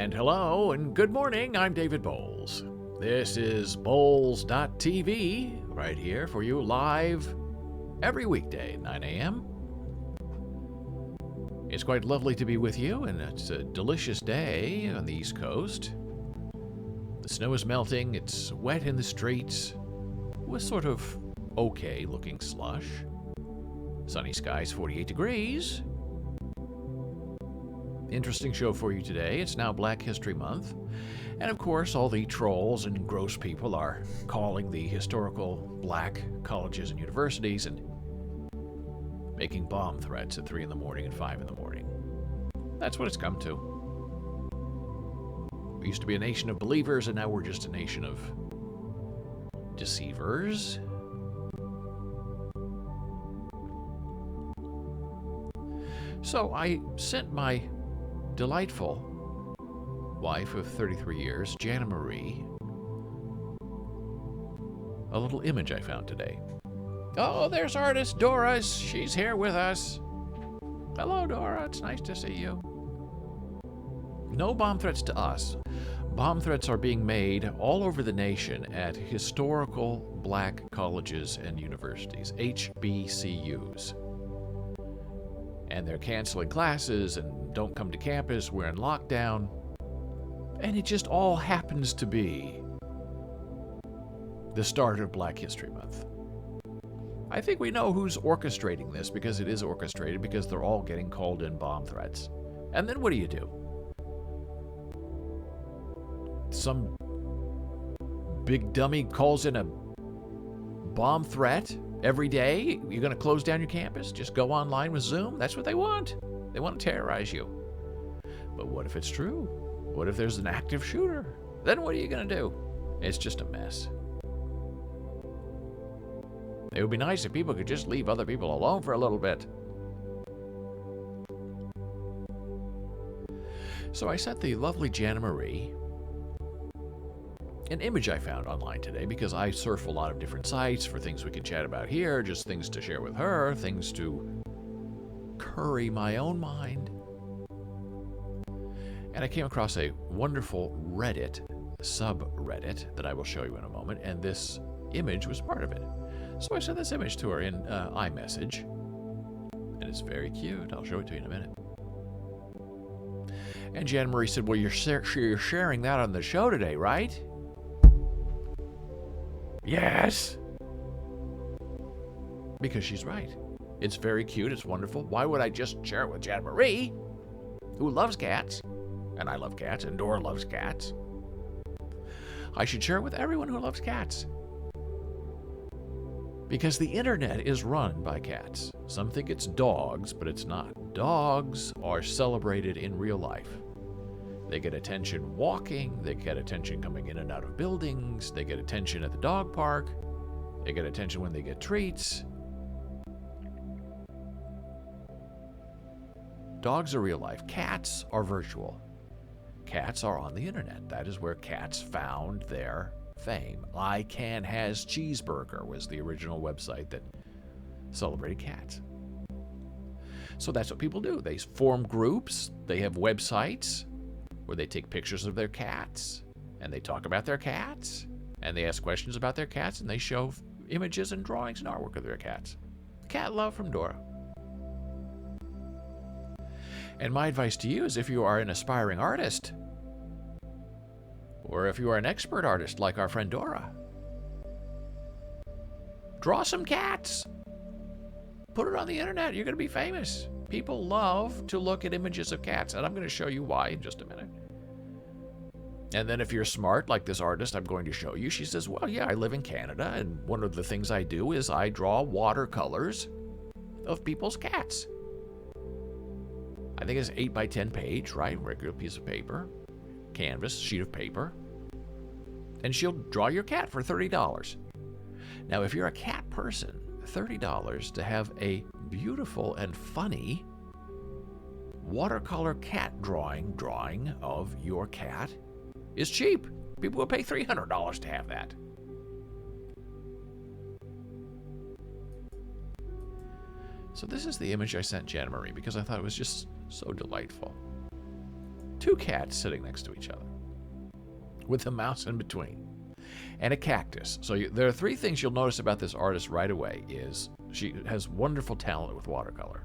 And hello and good morning, I'm David Boles. This is Boles.tv, right here for you live every weekday at 9 a.m. It's quite lovely to be with you, and it's a delicious day on the East Coast. The snow is melting, it's wet in the streets, with sort of okay-looking slush. Sunny skies, 48 degrees. Interesting show for you today. It's now Black History Month. And of course, all the trolls and gross people are calling the historical black colleges and universities and making bomb threats at 3 in the morning and 5 in the morning. That's what it's come to. We used to be a nation of believers, and now we're just a nation of deceivers. So I sent my delightful wife of 33 years, Jana Marie, a little image I found today. Oh, there's artist Dora. She's here with us. Hello, Dora. It's nice to see you. No bomb threats to us. Bomb threats are being made all over the nation at historical black colleges and universities, HBCUs. And they're canceling classes and don't come to campus. We're in lockdown. And it just all happens to be the start of Black History Month. I think we know who's orchestrating this, because it is orchestrated, because they're all getting called in bomb threats. And then what do? Some big dummy calls in a bomb threat every day. You're going to close down your campus? Just go online with Zoom? That's what they want. They want to terrorize you. But what if it's true? What if there's an active shooter? Then what are you going to do? It's just a mess. It would be nice if people could just leave other people alone for a little bit. So I sent the lovely Jana Marie an image I found online today, because I surf a lot of different sites for things we can chat about here, just things to share with her, things to curry my own mind. And I came across a wonderful Reddit subreddit that I will show you in a moment, and this image was part of it. So I sent this image to her in iMessage, and it's very cute. I'll show it to you in a minute. And Jana Marie said, well, you're sharing that on the show today, right? Yes! Because she's right. It's very cute. It's wonderful. Why would I just share it with Jana Marie, who loves cats? And I love cats, and Dora loves cats. I should share it with everyone who loves cats. Because the internet is run by cats. Some think it's dogs, but it's not. Dogs are celebrated in real life. They get attention walking, they get attention coming in and out of buildings, they get attention at the dog park, they get attention when they get treats. Dogs are real life. Cats are virtual. Cats are on the internet. That is where cats found their fame. I Can Has Cheeseburger was the original website that celebrated cats. So that's what people do. They form groups, they have websites where they take pictures of their cats, and they talk about their cats, and they ask questions about their cats, and they show images and drawings and artwork of their cats. Cat love from Dora. And my advice to you is, if you are an aspiring artist, or if you are an expert artist like our friend Dora, draw some cats. Put it on the internet. You're going to be famous. People love to look at images of cats, and I'm going to show you why in just a minute. And then if you're smart, like this artist I'm going to show you, she says, well, yeah, I live in Canada, and one of the things I do is I draw watercolors of people's cats. I think it's 8 by 10 page, right? Regular piece of paper, canvas, sheet of paper. And she'll draw your cat for $30. Now, if you're a cat person, $30 to have a beautiful and funny watercolor cat drawing of your cat is cheap. People will pay $300 to have that. So this is the image I sent Jana Marie because I thought it was just so delightful. two cats sitting next to each other with a mouse in between and a cactus. So there are three things you'll notice about this artist right away. Is she has wonderful talent with watercolor,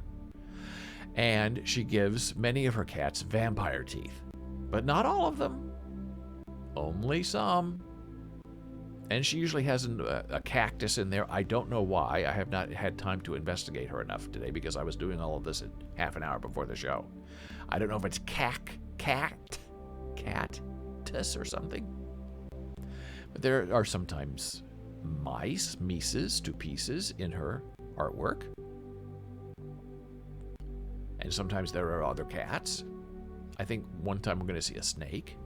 and she gives many of her cats vampire teeth, but not all of them, only some. And she usually has a cactus in there. I don't know why. I have not had time to investigate her enough today because I was doing all of this at half an hour before the show. I don't know if it's cactus or something. But there are sometimes mices to pieces in her artwork. And sometimes there are other cats. I think one time we're going to see a snake.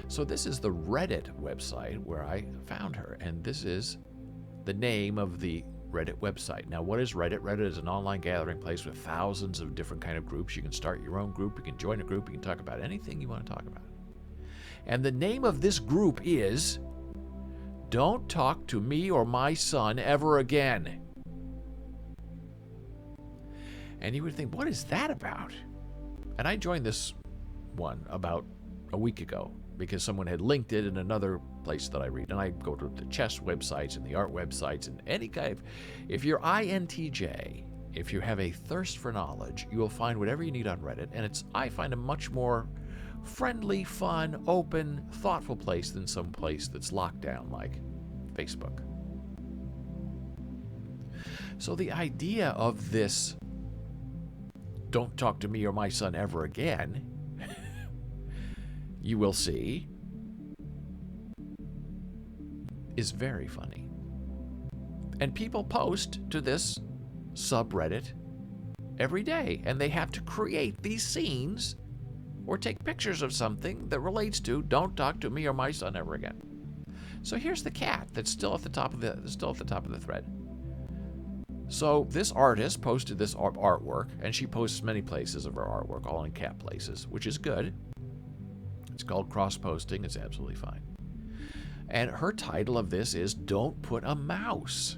So this is the Reddit website where I found her, and this is the name of the Reddit website. Now, what is Reddit? Reddit is an online gathering place with thousands of different kind of groups. You can start your own group, you can join a group, you can talk about anything you want to talk about. And the name of this group is Don't Talk to Me or My Son Ever Again. And you would think, what is that about? And I joined this one about a week ago because someone had linked it in another place that I read. And I go to the chess websites and the art websites and any kind of... If you're INTJ, if you have a thirst for knowledge, you will find whatever you need on Reddit. And I find a much more friendly, fun, open, thoughtful place than some place that's locked down like Facebook. So the idea of this "Don't talk to me or my son ever again," you will see, is very funny. And people post to this subreddit every day, and they have to create these scenes or take pictures of something that relates to "Don't talk to me or my son ever again." So here's the cat that's still at the top of the thread. So this artist posted this artwork, and she posts many places of her artwork, all in cat places, which is good. It's called cross-posting. It's absolutely fine. And her title of this is "Don't Put a Mouse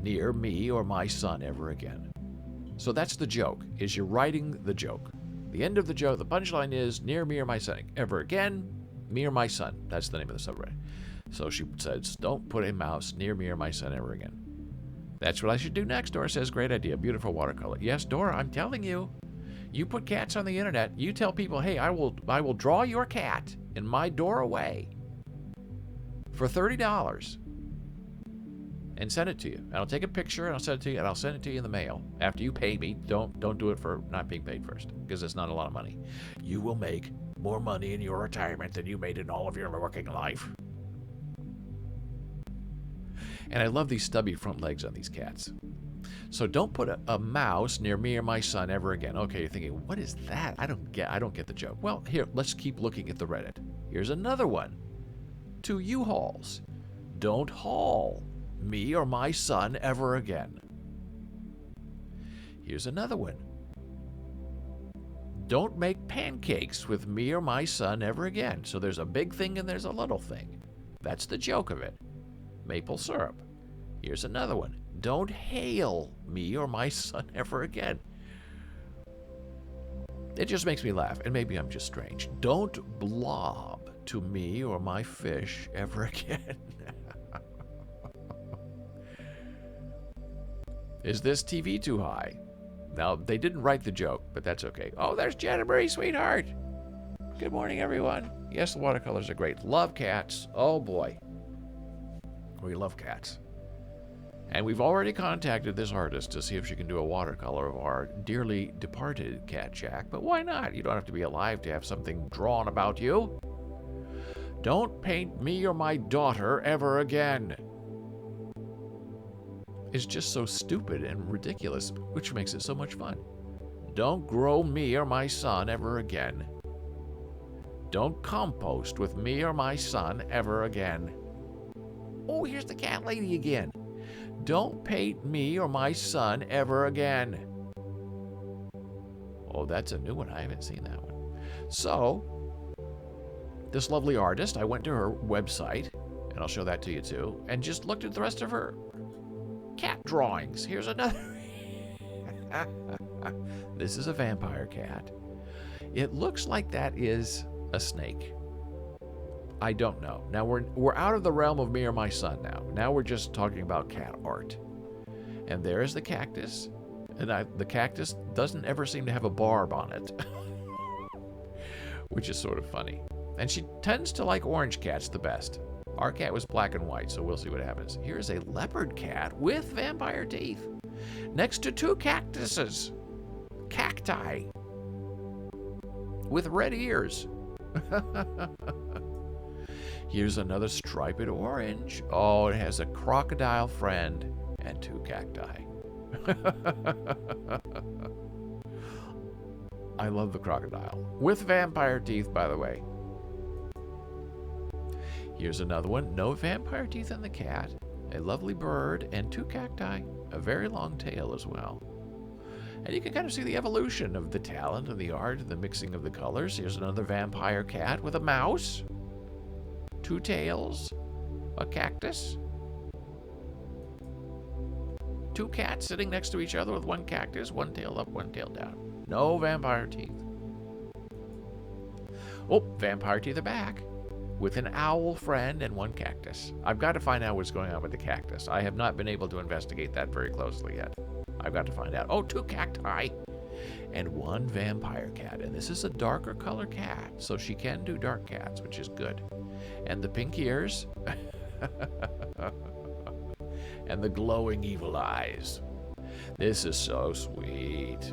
Near Me or My Son Ever Again." So that's the joke, is you're writing the joke. The end of the joke, the punchline is "Near me or my son ever again, me or my son." That's the name of the subreddit. So she says, "Don't put a mouse near me or my son ever again." That's what I should do next, Dora says. Great idea. Beautiful watercolor. Yes, Dora, I'm telling you. You put cats on the internet. You tell people, hey, I will draw your cat in my Dora way for $30 and send it to you. And I'll take a picture and I'll send it to you, and I'll send it to you in the mail after you pay me. Don't do it for not being paid first, because it's not a lot of money. You will make more money in your retirement than you made in all of your working life. And I love these stubby front legs on these cats. So don't put a mouse near me or my son ever again. Okay, you're thinking, what is that? I don't get the joke. Well, here, let's keep looking at the Reddit. Here's another one. 2 U-Hauls. Don't haul me or my son ever again. Here's another one. Don't make pancakes with me or my son ever again. So there's a big thing and there's a little thing. That's the joke of it. Maple syrup. Here's another one. Don't hail me or my son ever again. It just makes me laugh, and maybe I'm just strange. Don't blob to me or my fish ever again. Is this TV too high? Now, they didn't write the joke, but that's okay. Oh, there's Jenna Marie, sweetheart. Good morning, everyone. Yes, the watercolors are great. Love cats. Oh, boy. We love cats. And we've already contacted this artist to see if she can do a watercolor of our dearly departed cat Jack. But why not? You don't have to be alive to have something drawn about you. Don't paint me or my daughter ever again. It's just so stupid and ridiculous, which makes it so much fun. Don't grow me or my son ever again. Don't compost with me or my son ever again. Oh, here's the cat lady again. Don't paint me or my son ever again. Oh, that's a new one. I haven't seen that one. So, this lovely artist, I went to her website, and I'll show that to you too, and just looked at the rest of her cat drawings. Here's another. This is a vampire cat. It looks like that is a snake. I don't know. Now we're out of the realm of me or my son now. Now we're just talking about cat art. And there's the cactus. And the cactus doesn't ever seem to have a barb on it. Which is sort of funny. And she tends to like orange cats the best. Our cat was black and white, so we'll see what happens. Here's a leopard cat with vampire teeth. Next to two cactuses. Cacti. With red ears. Here's another striped orange. Oh, it has a crocodile friend and two cacti. I love the crocodile. With vampire teeth, by the way. Here's another one. No vampire teeth in the cat. A lovely bird and two cacti. A very long tail as well. And you can kind of see the evolution of the talent and the art and the mixing of the colors. Here's another vampire cat with a mouse. Two tails. A cactus. Two cats sitting next to each other with one cactus, one tail up, one tail down. No vampire teeth. Oh, vampire teeth are back. With an owl friend and one cactus. I've got to find out what's going on with the cactus. I have not been able to investigate that very closely yet. I've got to find out. Oh, two cacti and one vampire cat. And this is a darker color cat, so she can do dark cats, which is good. And the pink ears. And the glowing evil eyes. This is so sweet.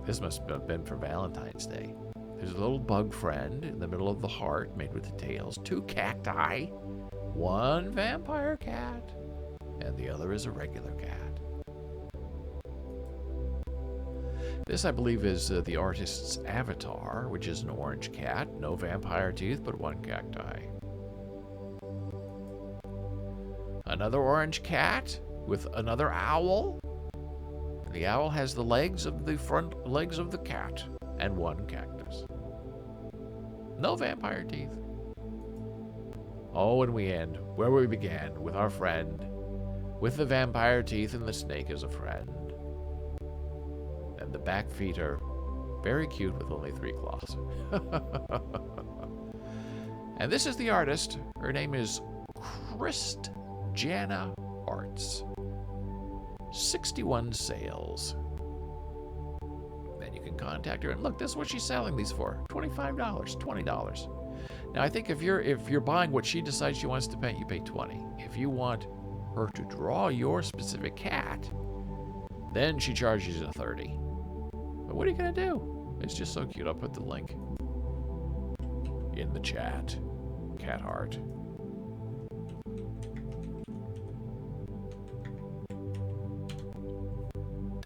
This must have been for Valentine's Day. There's a little bug friend in the middle of the heart made with the tails. Two cacti. One vampire cat. And the other is a regular cat. This, I believe, is the artist's avatar, which is an orange cat. No vampire teeth, but one cacti. Another orange cat with another owl. The owl has the legs of the front legs of the cat and one cactus. No vampire teeth. Oh, and we end where we began, with our friend, with the vampire teeth and the snake as a friend. And the back feet are very cute with only 3 claws. And this is the artist. Her name is Jana Arts. 61 sales. Then you can contact her and look, this is what she's selling these for. $25, $20. Now I think if you're buying what she decides she wants to paint, you pay $20. If you want her to draw your specific cat, then she charges you $30. But what are you gonna do? It's just so cute. I'll put the link in the chat. Cat art.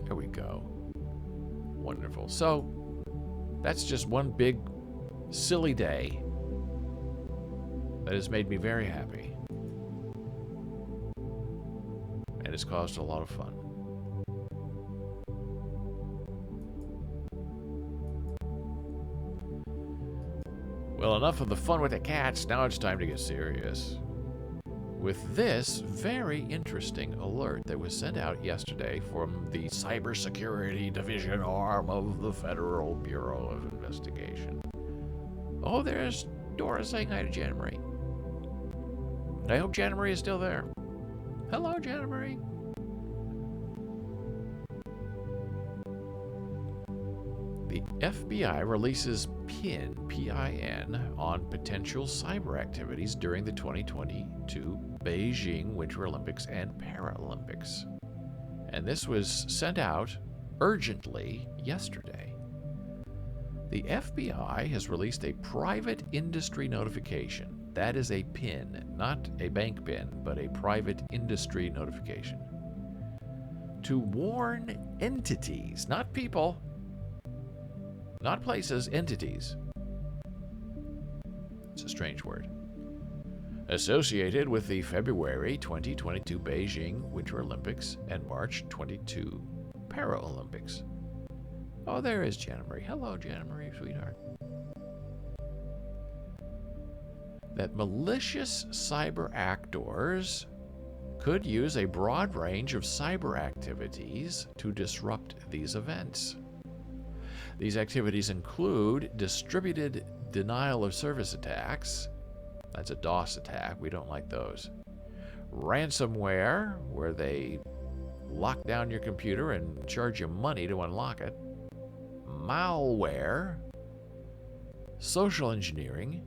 There we go. Wonderful. So, that's just one big, silly day that has made me very happy. And it's caused a lot of fun. Well, enough of the fun with the cats. Now it's time to get serious. With this very interesting alert that was sent out yesterday from the Cybersecurity Division arm of the Federal Bureau of Investigation. Oh, there's Dora saying hi to Jana Marie. I hope Jana Marie is still there. Hello, Jana Marie. The FBI releases PIN, P-I-N, on potential cyber activities during the 2022 Beijing Winter Olympics and Paralympics. And this was sent out urgently yesterday. The FBI has released a private industry notification. That is a PIN, not a bank PIN, but a private industry notification, to warn entities, not people, not places, entities. It's a strange word. Associated with the February 2022 Beijing Winter Olympics and March 22 Paralympics. Oh, there is Jana Marie. Hello, Jana Marie, sweetheart. That malicious cyber actors could use a broad range of cyber activities to disrupt these events. These activities include distributed denial of service attacks. That's a DOS attack. We don't like those. Ransomware, where they lock down your computer and charge you money to unlock it. Malware. Social engineering.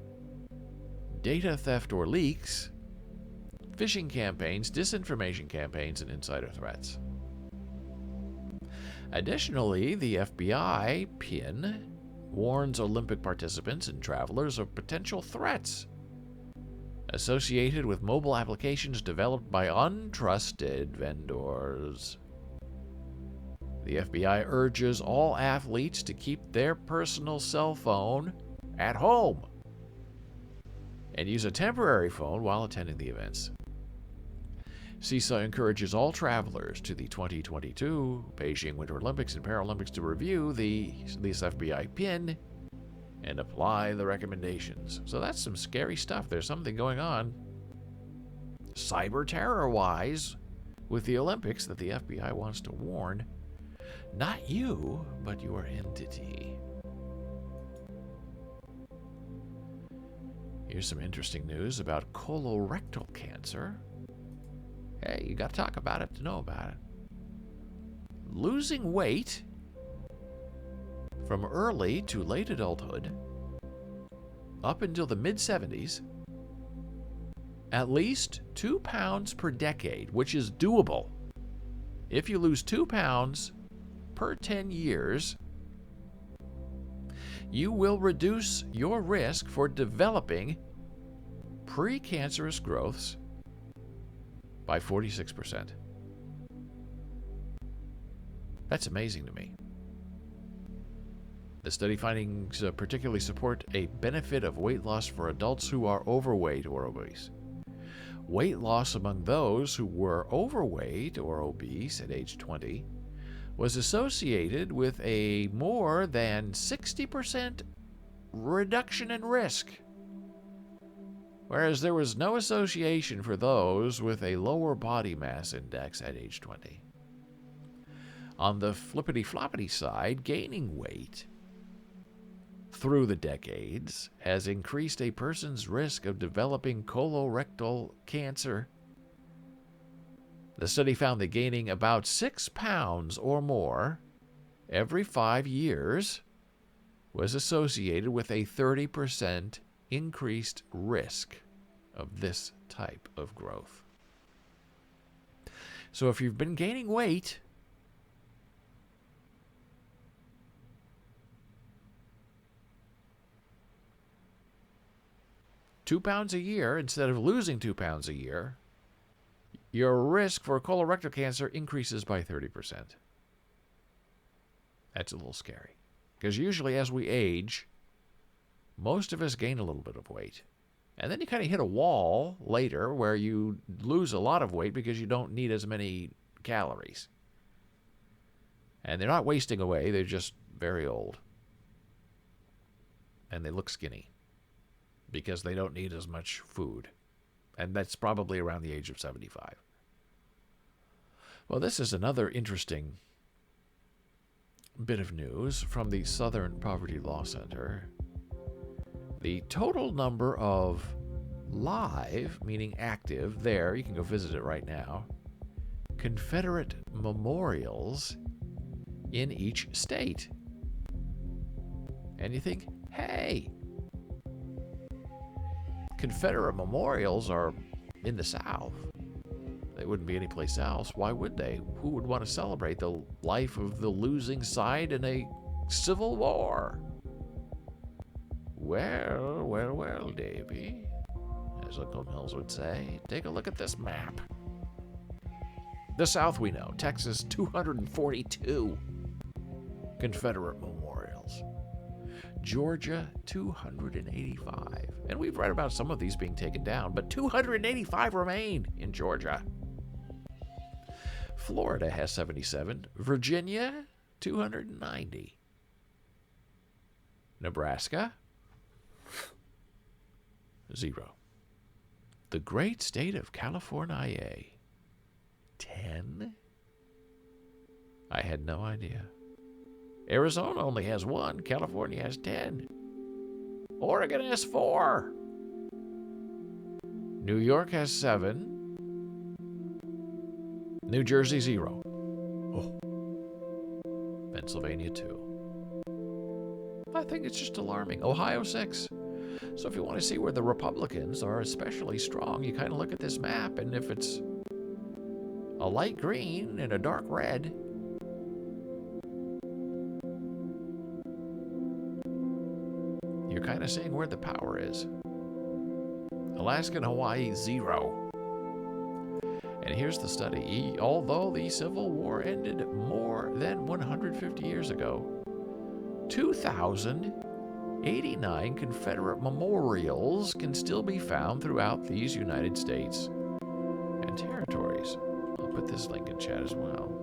Data theft or leaks. Phishing campaigns, disinformation campaigns, and insider threats. Additionally, the FBI PIN warns Olympic participants and travelers of potential threats associated with mobile applications developed by untrusted vendors. The FBI urges all athletes to keep their personal cell phone at home and use a temporary phone while attending the events. CISA encourages all travelers to the 2022 Beijing Winter Olympics and Paralympics to review this FBI PIN and apply the recommendations. So that's some scary stuff. There's something going on cyber terror-wise with the Olympics that the FBI wants to warn. Not you, but your entity. Here's some interesting news about colorectal cancer. Hey, you got to talk about it to know about it. Losing weight from early to late adulthood up until the mid-70s, at least 2 pounds per decade, which is doable. If you lose 2 pounds per 10 years, you will reduce your risk for developing precancerous growths by 46%. That's amazing to me. The study findings particularly support a benefit of weight loss for adults who are overweight or obese. Weight loss among those who were overweight or obese at age 20 was associated with a more than 60% reduction in risk, whereas there was no association for those with a lower body mass index at age 20. On the flippity-floppity side, gaining weight through the decades has increased a person's risk of developing colorectal cancer. The study found that gaining about 6 pounds or more every 5 years was associated with a 30% increased risk of this type of growth. So if you've been gaining weight, £2 pounds a year instead of losing 2 pounds a year, your risk for colorectal cancer increases by 30%. That's a little scary, because usually as we age, most of us gain a little bit of weight. And then you kind of hit a wall later where you lose a lot of weight because you don't need as many calories. And they're not wasting away, they're just very old. And they look skinny because they don't need as much food. And that's probably around the age of 75. Well, this is another interesting bit of news from the Southern Poverty Law Center. The total number of live, meaning active, there, you can go visit it right now, Confederate memorials in each state. And you think, hey, Confederate memorials are in the South. They wouldn't be anyplace else. Why would they? Who would want to celebrate the life of the losing side in a civil war? Well, Davy, as Uncle Mills would say, take a look at this map. The South, we know, Texas, 242 Confederate memorials. Georgia, 285. And we've read about some of these being taken down, but 285 remain in Georgia. Florida has 77. Virginia, 290. Nebraska, 0. The great state of California, 10. I had no idea. Arizona only has 1. California has 10. Oregon has 4. New York has 7. New Jersey, 0. Oh. Pennsylvania, 2. I think it's just alarming. Ohio, 6. So if you want to see where the Republicans are especially strong, you kind of look at this map, and if it's a light green and a dark red, you're kind of seeing where the power is. Alaska and Hawaii, 0. And here's the study. Although the Civil War ended more than 150 years ago, 2,089 Confederate memorials can still be found throughout these United States and territories. I'll put this link in chat as well.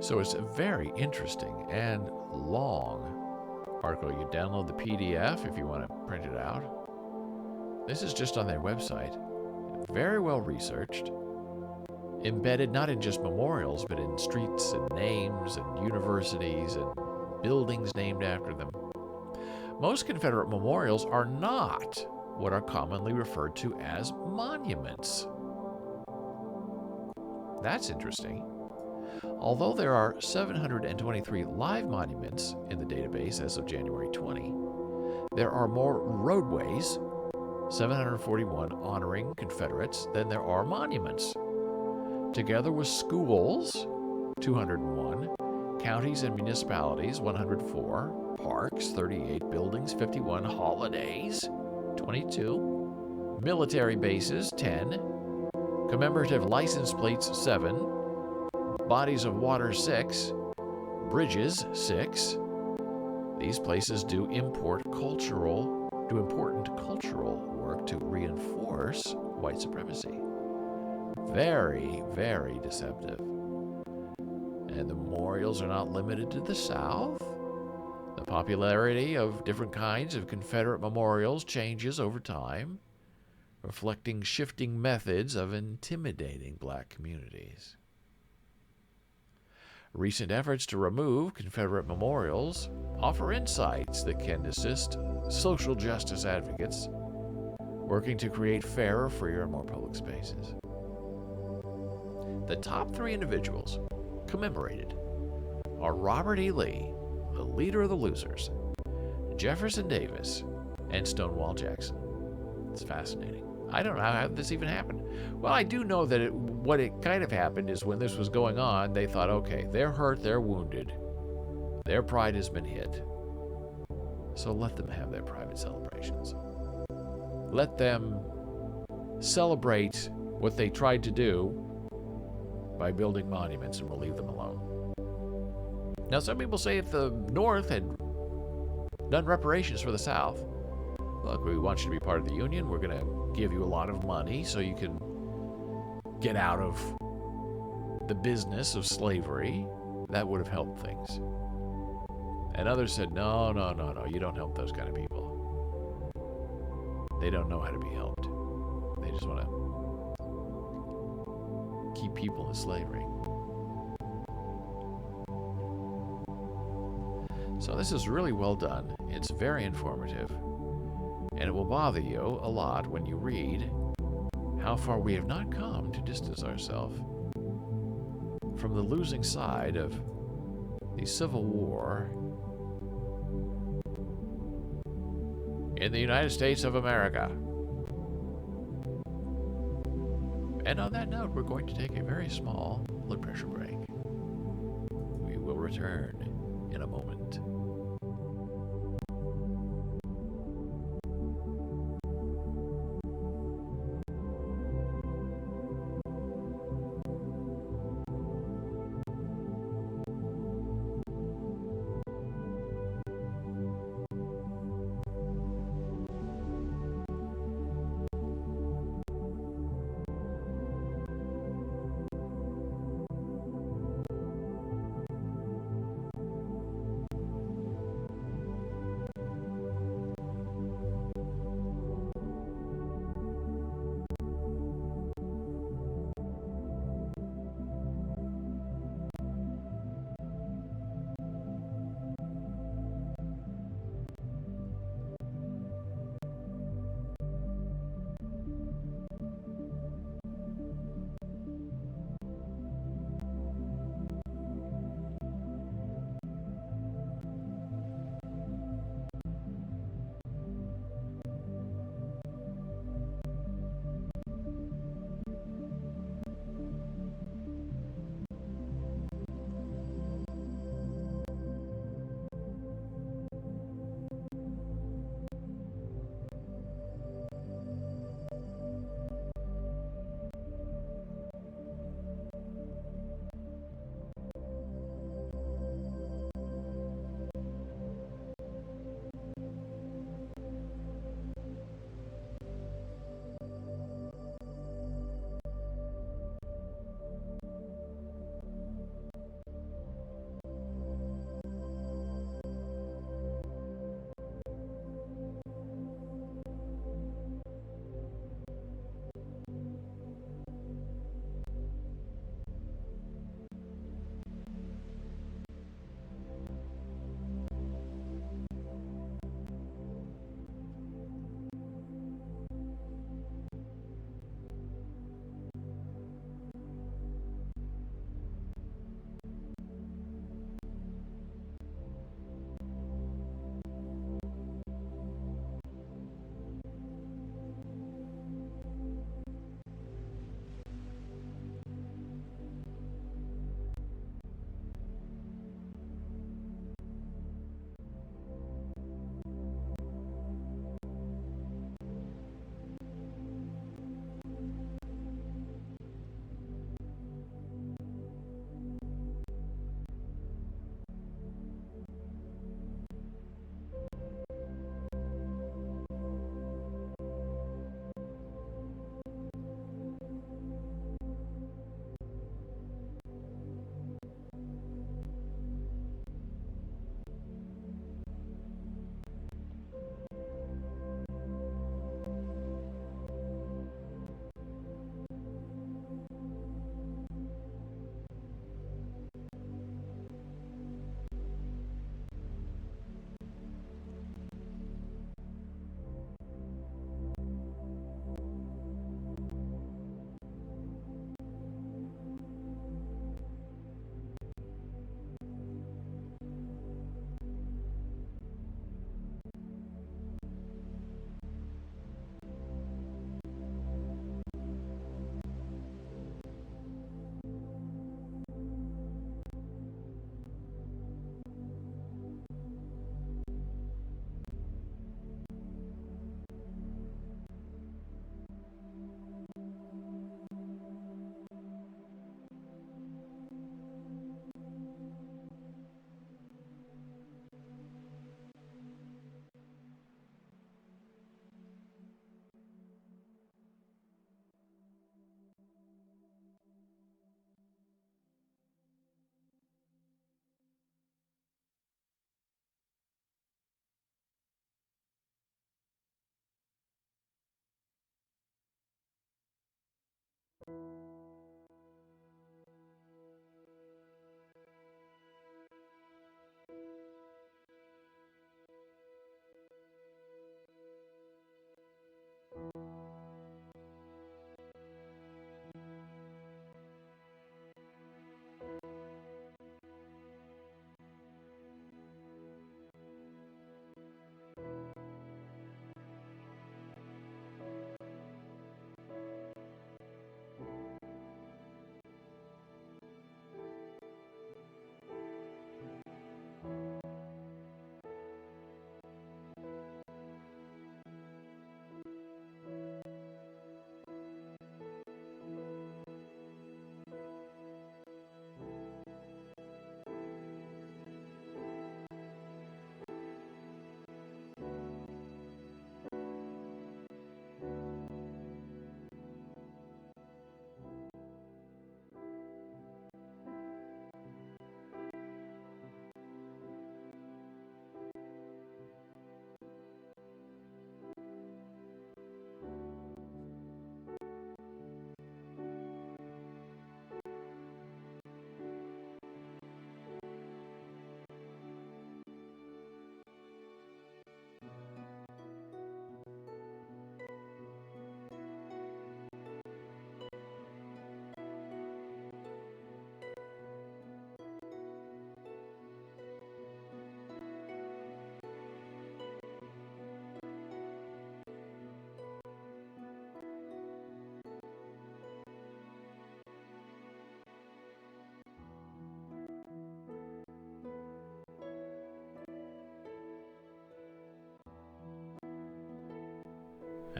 So it's a very interesting and long article. You download the PDF if you want to print it out. This is just on their website. Very well researched. Embedded not in just memorials, but in streets and names and universities and buildings named after them. Most Confederate memorials are not what are commonly referred to as monuments. That's interesting. Although there are 723 live monuments in the database as of January 20, there are more roadways, 741 honoring Confederates, than there are monuments. Together with schools, 201, counties and municipalities, 104, parks, 38, buildings, 51, holidays, 22, military bases, 10, commemorative license plates, 7, bodies of water, 6, bridges, 6. These places do important cultural work to reinforce white supremacy. Very, very deceptive. And the memorials are not limited to the South. The popularity of different kinds of Confederate memorials changes over time, reflecting shifting methods of intimidating black communities. Recent efforts to remove Confederate memorials offer insights that can assist social justice advocates working to create fairer, freer, and more public spaces. The top 3 individuals commemorated are Robert E. Lee, the leader of the losers, Jefferson Davis, and Stonewall Jackson. It's fascinating. I don't know how this even happened. Well, I do know that what it kind of happened is when this was going on, they thought, okay, they're hurt, they're wounded. Their pride has been hit. So let them have their private celebrations. Let them celebrate what they tried to do by building monuments, and we'll leave them alone. Now, some people say if the North had done reparations for the South, look, we want you to be part of the Union. We're going to give you a lot of money so you can get out of the business of slavery. That would have helped things. And others said, no, you don't help those kind of people. They don't know how to be helped. They just want to keep people in slavery. So this is really well done. It's very informative. And it will bother you a lot when you read how far we have not come to distance ourselves from the losing side of the Civil War in the United States of America. And on that note, we're going to take a very small blood pressure break. We will return in a moment.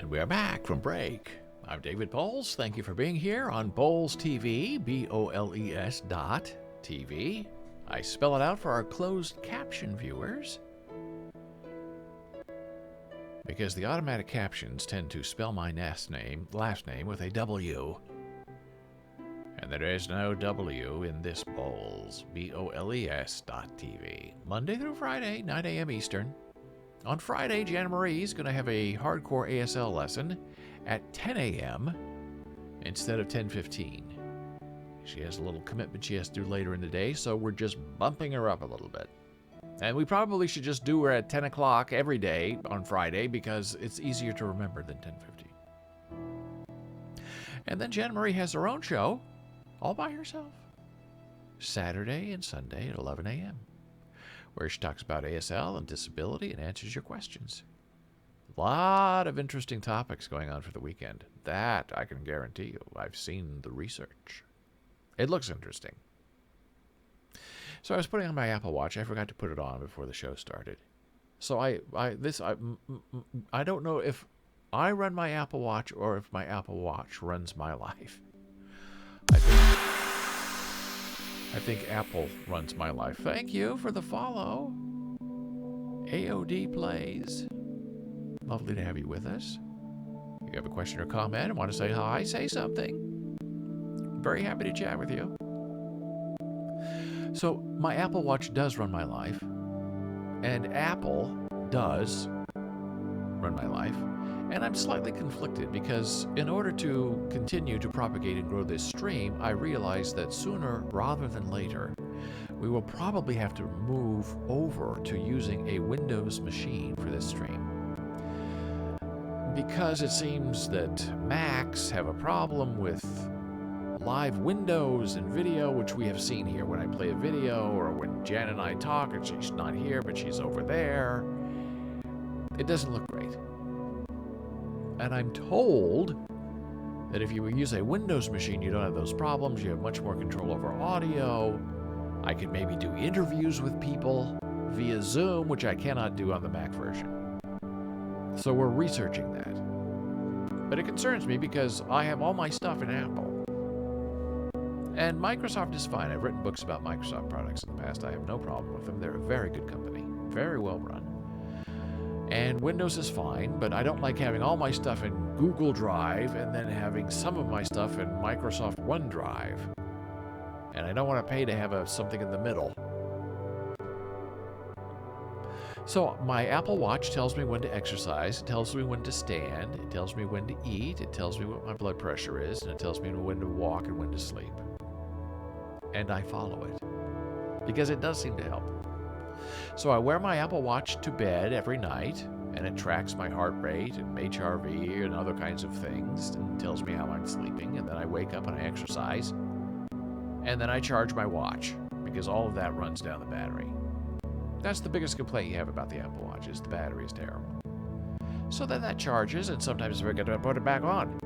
And we are back from break. I'm David Boles. Thank you for being here on Boles TV, BOLES.TV. I spell it out for our closed caption viewers, because the automatic captions tend to spell my last name with a W. And there is no W in this Boles, BOLES.TV. Monday through Friday, 9 a.m. Eastern. On Friday, Jana Marie is going to have a hardcore ASL lesson at 10 a.m. instead of 10:15. She has a little commitment she has to do later in the day, so we're just bumping her up a little bit. And we probably should just do her at 10 o'clock every day on Friday because it's easier to remember than 10:15. And then Jana Marie has her own show all by herself, Saturday and Sunday at 11 a.m., where she talks about ASL and disability and answers your questions. A lot of interesting topics going on for the weekend. That I can guarantee you. I've seen the research. It looks interesting. So I was putting on my Apple Watch. I forgot to put it on before the show started. So I don't know if I run my Apple Watch or if my Apple Watch runs my life. I think Apple runs my life. Thank you for the follow. AOD Plays. Lovely to have you with us. If you have a question or comment and want to say hi, say something. Very happy to chat with you. So my Apple Watch does run my life, and Apple does run my life, and I'm slightly conflicted because in order to continue to propagate and grow this stream, I realize that sooner rather than later, we will probably have to move over to using a Windows machine for this stream. Because it seems that Macs have a problem with live windows and video, which we have seen here when I play a video or when Jan and I talk and she's not here but she's over there. It doesn't look great. And I'm told that if you use a Windows machine, you don't have those problems. You have much more control over audio. I could maybe do interviews with people via Zoom, which I cannot do on the Mac version. So we're researching that. But it concerns me because I have all my stuff in Apple. And Microsoft is fine. I've written books about Microsoft products in the past. I have no problem with them. They're a very good company, very well run. And Windows is fine, but I don't like having all my stuff in Google Drive and then having some of my stuff in Microsoft OneDrive. And I don't want to pay to have something in the middle. So my Apple Watch tells me when to exercise, it tells me when to stand, it tells me when to eat, it tells me what my blood pressure is, and it tells me when to walk and when to sleep. And I follow it, because it does seem to help. So I wear my Apple Watch to bed every night, and it tracks my heart rate and HRV and other kinds of things, and tells me how I'm sleeping, and then I wake up and I exercise, and then I charge my watch, because all of that runs down the battery. That's the biggest complaint you have about the Apple Watch, is the battery is terrible. So then that charges, and sometimes I forget to put it back on.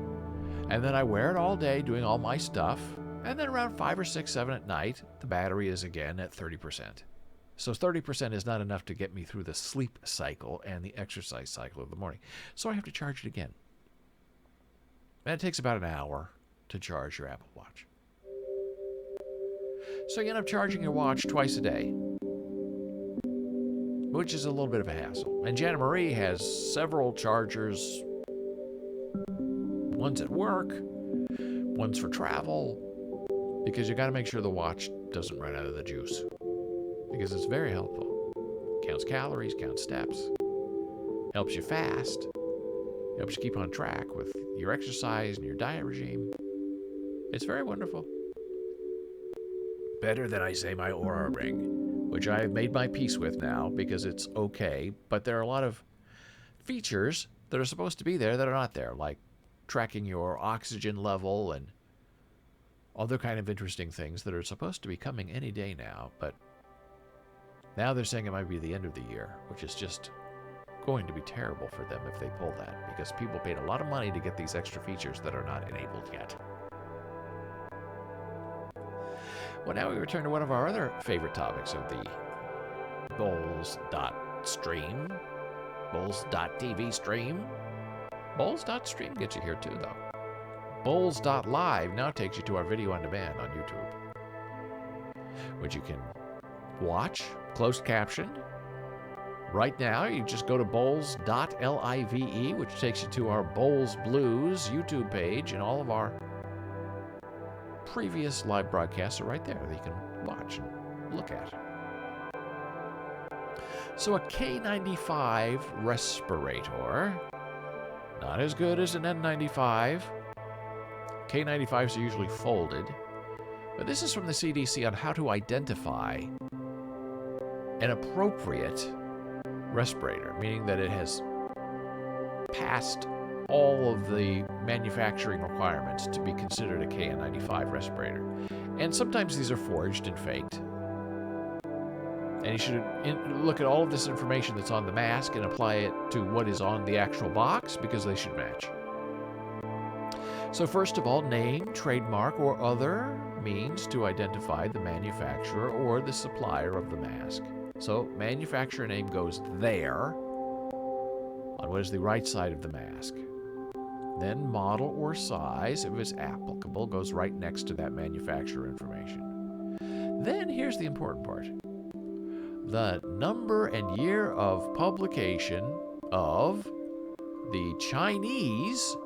And then I wear it all day doing all my stuff, and then around 5 or 6, 7 at night, the battery is again at 30%. So 30% is not enough to get me through the sleep cycle and the exercise cycle of the morning. So I have to charge it again. And it takes about an hour to charge your Apple Watch. So you end up charging your watch twice a day, which is a little bit of a hassle. And Jana Marie has several chargers. One's at work, one's for travel, because you got to make sure the watch doesn't run out of the juice, because it's very helpful. Counts calories, counts steps, helps you fast, helps you keep on track with your exercise and your diet regime. It's very wonderful. Better than, I say, my Aura Ring, which I have made my peace with now because it's okay, but there are a lot of features that are supposed to be there that are not there, like tracking your oxygen level and other kind of interesting things that are supposed to be coming any day now, but now they're saying it might be the end of the year, which is just going to be terrible for them if they pull that, because people paid a lot of money to get these extra features that are not enabled yet. Well, now we return to one of our other favorite topics of the Boles.stream, Boles.tv stream, Boles.stream gets you here too, though. Boles.live now takes you to our video on demand on YouTube, which you can watch closed caption. Right now, you just go to Boles.live, which takes you to our Boles Blues YouTube page, and all of our previous live broadcasts are right there that you can watch and look at. So a K95 respirator, not as good as an N95. K95s are usually folded, but this is from the CDC on how to identify an appropriate respirator, meaning that it has passed all of the manufacturing requirements to be considered a KN95 respirator. And sometimes these are forged and faked. And you should look at all of this information that's on the mask and apply it to what is on the actual box, because they should match. So first of all, name, trademark, or other means to identify the manufacturer or the supplier of the mask. So manufacturer name goes there on what is the right side of the mask. Then model or size, if it's applicable, goes right next to that manufacturer information. Then here's the important part. The number and year of publication of the Chinese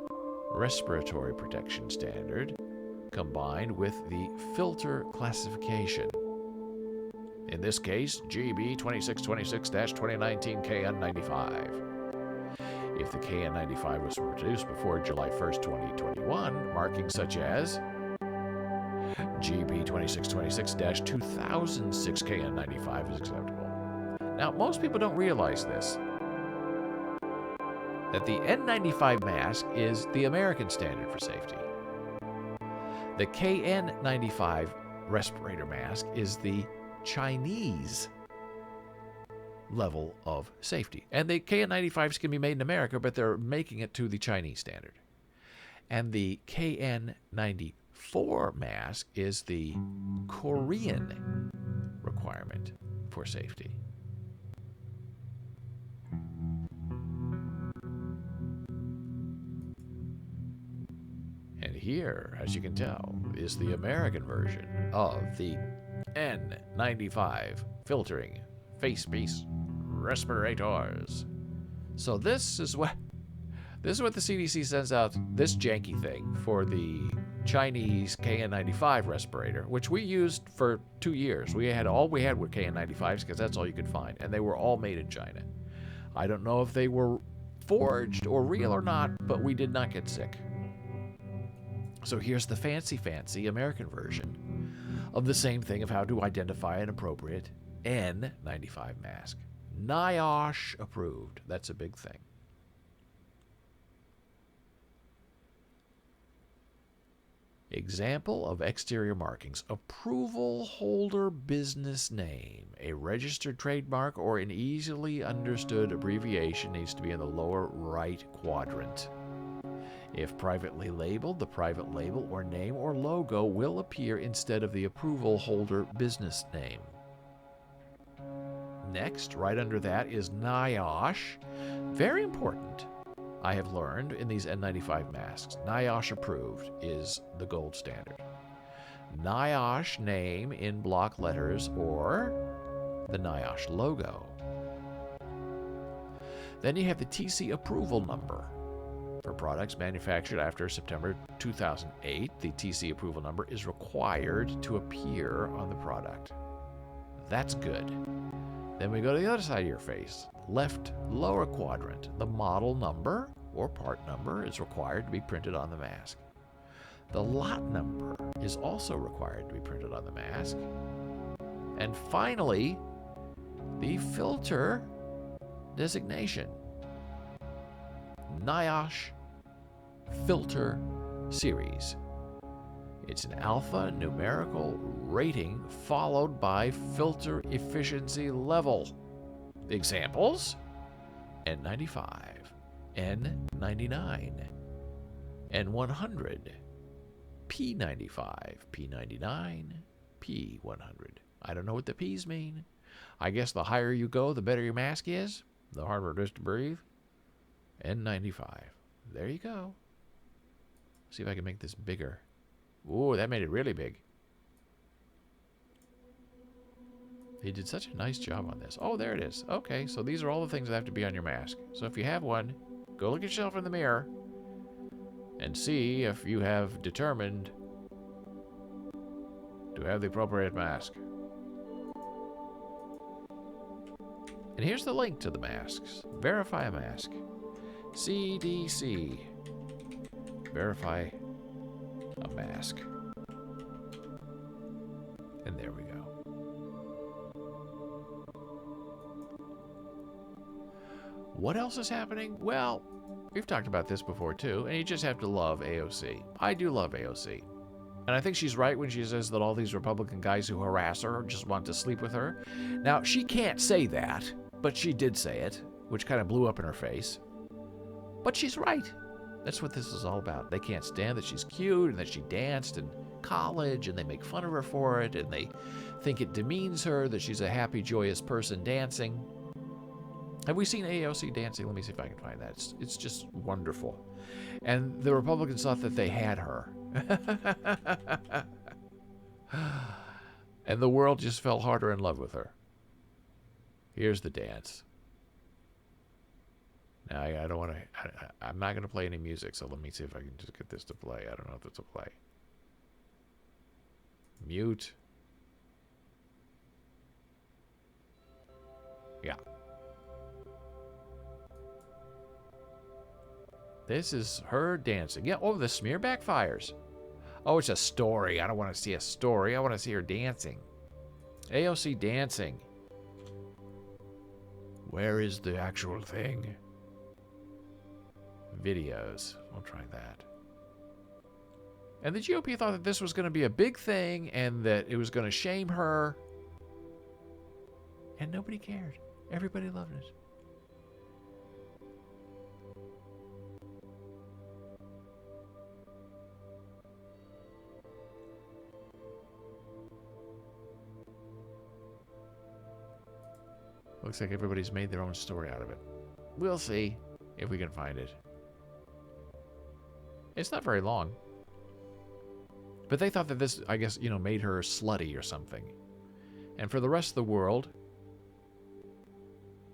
respiratory protection standard combined with the filter classification. In this case, GB 2626-2019 KN95. If the KN95 was produced before July 1st, 2021, markings such as GB 2626-2006 KN95 is acceptable. Now, most people don't realize this, that the N95 mask is the American standard for safety. The KN95 respirator mask is the Chinese level of safety. And the KN95s can be made in America, but they're making it to the Chinese standard. And the KN94 mask is the Korean requirement for safety. And here, as you can tell, is the American version of the N95 filtering face piece respirators. So this is what the CDC sends out, this janky thing for the Chinese KN95 respirator, which we used for 2 years. All we had were KN95s because that's all you could find, and they were all made in China. I don't know if they were forged or real or not, but we did not get sick. So here's the fancy American version of the same thing of how to identify an appropriate N95 mask. NIOSH approved. That's a big thing. Example of exterior markings. Approval holder business name. A registered trademark or an easily understood abbreviation needs to be in the lower right quadrant. If privately labeled, the private label or name or logo will appear instead of the approval holder business name. Next, right under that is NIOSH. Very important, I have learned in these N95 masks. NIOSH approved is the gold standard. NIOSH name in block letters or the NIOSH logo. Then you have the TC approval number. For products manufactured after September 2008, the TC approval number is required to appear on the product. That's good. Then we go to the other side of your face. Left lower quadrant. The model number or part number is required to be printed on the mask. The lot number is also required to be printed on the mask. And finally, the filter designation. NIOSH filter series. It's an alpha numerical rating followed by filter efficiency level. Examples: N95, N99, N100, P95, P99, P100. I don't know what the P's mean. I guess the higher you go, the better your mask is. The harder it is to breathe. N95. There you go. See if I can make this bigger. Ooh, that made it really big. He did such a nice job on this. Oh, there it is. Okay, so these are all the things that have to be on your mask. So if you have one, go look at yourself in the mirror and see if you have determined to have the appropriate mask. And here's the link to the masks. Verify a mask. CDC. Verify a mask. And there we go. What else is happening? Well, we've talked about this before too, and you just have to love AOC. I do love AOC. And I think she's right when she says that all these Republican guys who harass her just want to sleep with her. Now, she can't say that, but she did say it, which kind of blew up in her face. But she's right. That's what this is all about. They can't stand that she's cute and that she danced in college, and they make fun of her for it, and they think it demeans her, that she's a happy, joyous person dancing. Have we seen AOC dancing? Let me see if I can find that. It's just wonderful. And the Republicans thought that they had her. And the world just fell harder in love with her. Here's the dance. Now, I don't want to... I'm not going to play any music, so let me see if I can just get this to play. I don't know if it's a play. Mute. Yeah. This is her dancing. Yeah, oh, the smear backfires. Oh, it's a story. I don't want to see a story. I want to see her dancing. AOC dancing. Where is the actual thing? Videos. We'll try that. And the GOP thought that this was going to be a big thing and that it was going to shame her. And nobody cared. Everybody loved it. Looks like everybody's made their own story out of it. We'll see if we can find it. It's not very long. But they thought that this, I guess, made her slutty or something. And for the rest of the world,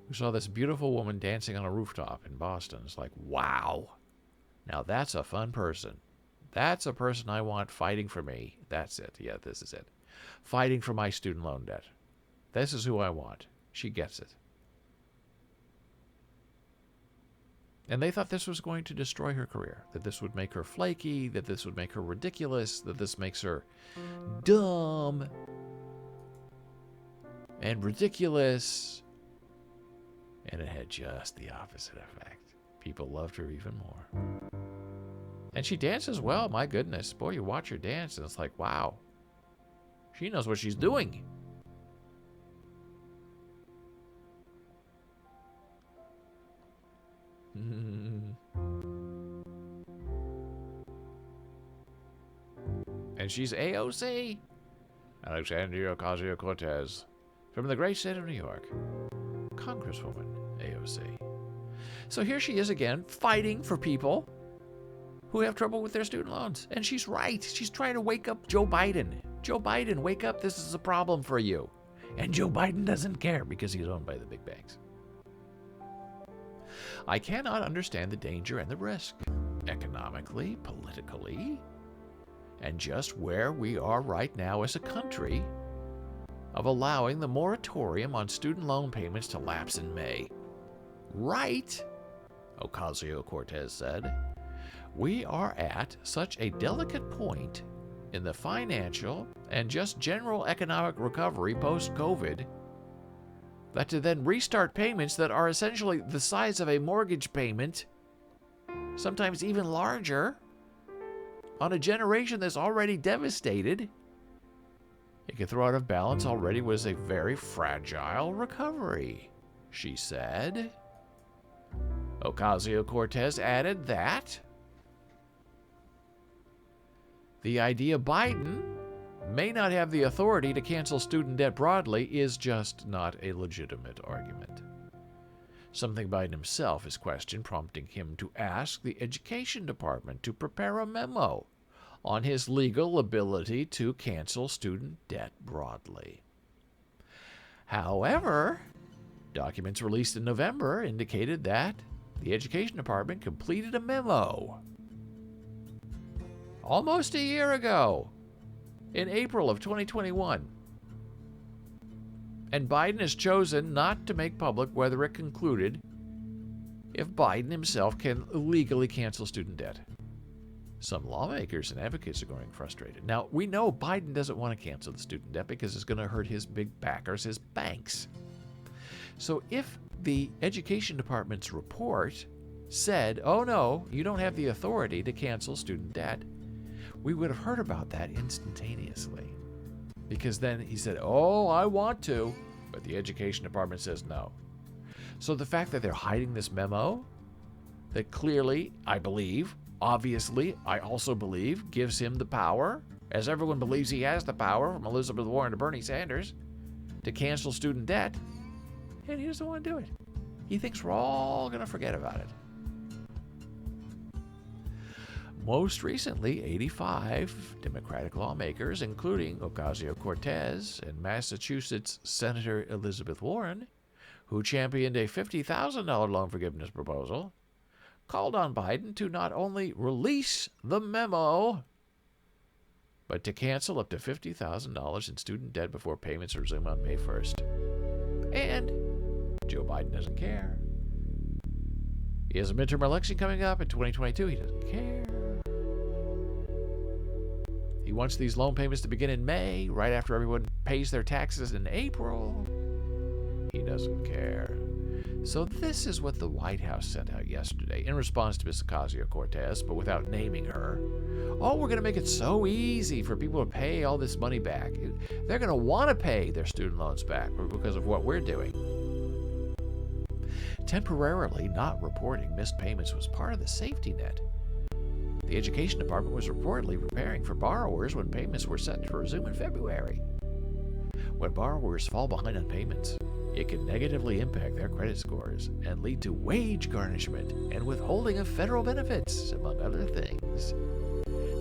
we saw this beautiful woman dancing on a rooftop in Boston. It's like, wow. Now that's a fun person. That's a person I want fighting for me. That's it. Yeah, this is it. Fighting for my student loan debt. This is who I want. She gets it. And they thought this was going to destroy her career, that this would make her flaky, that this would make her ridiculous, that this makes her dumb and ridiculous. And it had just the opposite effect. People loved her even more. And she dances well, my goodness. Boy, you watch her dance and it's like, wow. She knows what she's doing. And she's AOC, Alexandria Ocasio-Cortez, from the great state of New York, Congresswoman AOC. So here she is again, fighting for people who have trouble with their student loans. And she's right. She's trying to wake up Joe Biden. Joe Biden, wake up. This is a problem for you. And Joe Biden doesn't care because he's owned by the big banks. I cannot understand the danger and the risk, economically, politically, and just where we are right now as a country, of allowing the moratorium on student loan payments to lapse in May. Right, Ocasio-Cortez said, we are at such a delicate point in the financial and just general economic recovery post-COVID that to then restart payments that are essentially the size of a mortgage payment, sometimes even larger, on a generation that's already devastated, it can throw out of balance already was a very fragile recovery, she said. Ocasio-Cortez added that the idea Biden may not have the authority to cancel student debt broadly is just not a legitimate argument. something Biden himself has questioned, prompting him to ask the Education Department to prepare a memo on his legal ability to cancel student debt broadly. However, documents released in November indicated that the Education Department completed a memo almost a year ago, in April of 2021. And Biden has chosen not to make public whether it concluded if Biden himself can legally cancel student debt. Some lawmakers and advocates are growing frustrated. Now, we know Biden doesn't want to cancel the student debt because it's going to hurt his big backers, his banks. So if the Education Department's report said, oh no, you don't have the authority to cancel student debt, we would have heard about that instantaneously. Because then he said, oh, I want to, but the Education Department says no. So the fact that they're hiding this memo, that clearly, I believe, obviously, I also believe, gives him the power, as everyone believes he has the power, from Elizabeth Warren to Bernie Sanders, to cancel student debt, and he doesn't want to do it. He thinks we're all going to forget about it. Most recently, 85 Democratic lawmakers, including Ocasio-Cortez and Massachusetts Senator Elizabeth Warren, who championed a $50,000 loan forgiveness proposal, called on Biden to not only release the memo, but to cancel up to $50,000 in student debt before payments resume on May 1st. And Joe Biden doesn't care. He has a midterm election coming up in 2022. He doesn't care. He wants these loan payments to begin in May, right after everyone pays their taxes in April. He doesn't care. So this is what the White House sent out yesterday in response to Ms. Ocasio-Cortez, but without naming her. Oh, we're going to make it so easy for people to pay all this money back. They're going to want to pay their student loans back because of what we're doing. Temporarily not reporting missed payments was part of the safety net. The Education Department was reportedly preparing for borrowers when payments were set to resume in February. When borrowers fall behind on payments, it can negatively impact their credit scores and lead to wage garnishment and withholding of federal benefits, among other things.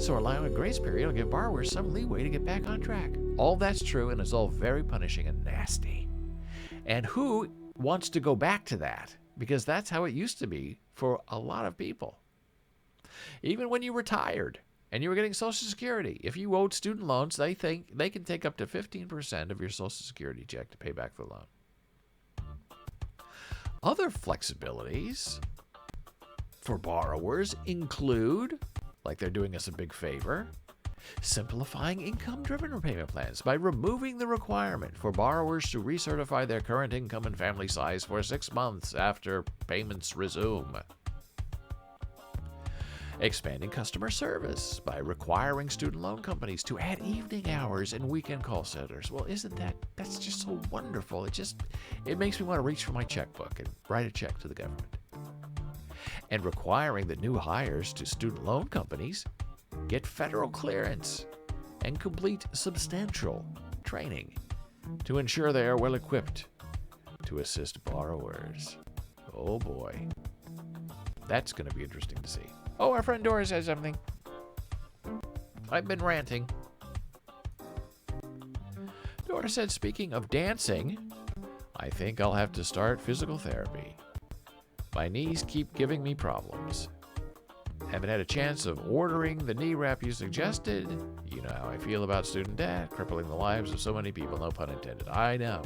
So allowing a grace period will give borrowers some leeway to get back on track. All that's true, and it's all very punishing and nasty. And who wants to go back to that? Because that's how it used to be for a lot of people. Even when you retired and you were getting Social Security, if you owed student loans, they think they can take up to 15% of your Social Security check to pay back the loan. Other flexibilities for borrowers include, like they're doing us a big favor, simplifying income-driven repayment plans by removing the requirement for borrowers to recertify their current income and family size for 6 months after payments resume. Expanding customer service by requiring student loan companies to add evening hours and weekend call centers. Well, that's just so wonderful. It makes me want to reach for my checkbook and write a check to the government. And requiring that new hires to student loan companies get federal clearance and complete substantial training to ensure they are well equipped to assist borrowers. Oh boy. That's going to be interesting to see. Oh, our friend Dora says something. I've been ranting. Dora said, speaking of dancing, I think I'll have to start physical therapy. My knees keep giving me problems. Haven't had a chance of ordering the knee wrap you suggested. You know how I feel about student debt, crippling the lives of so many people, no pun intended. I know.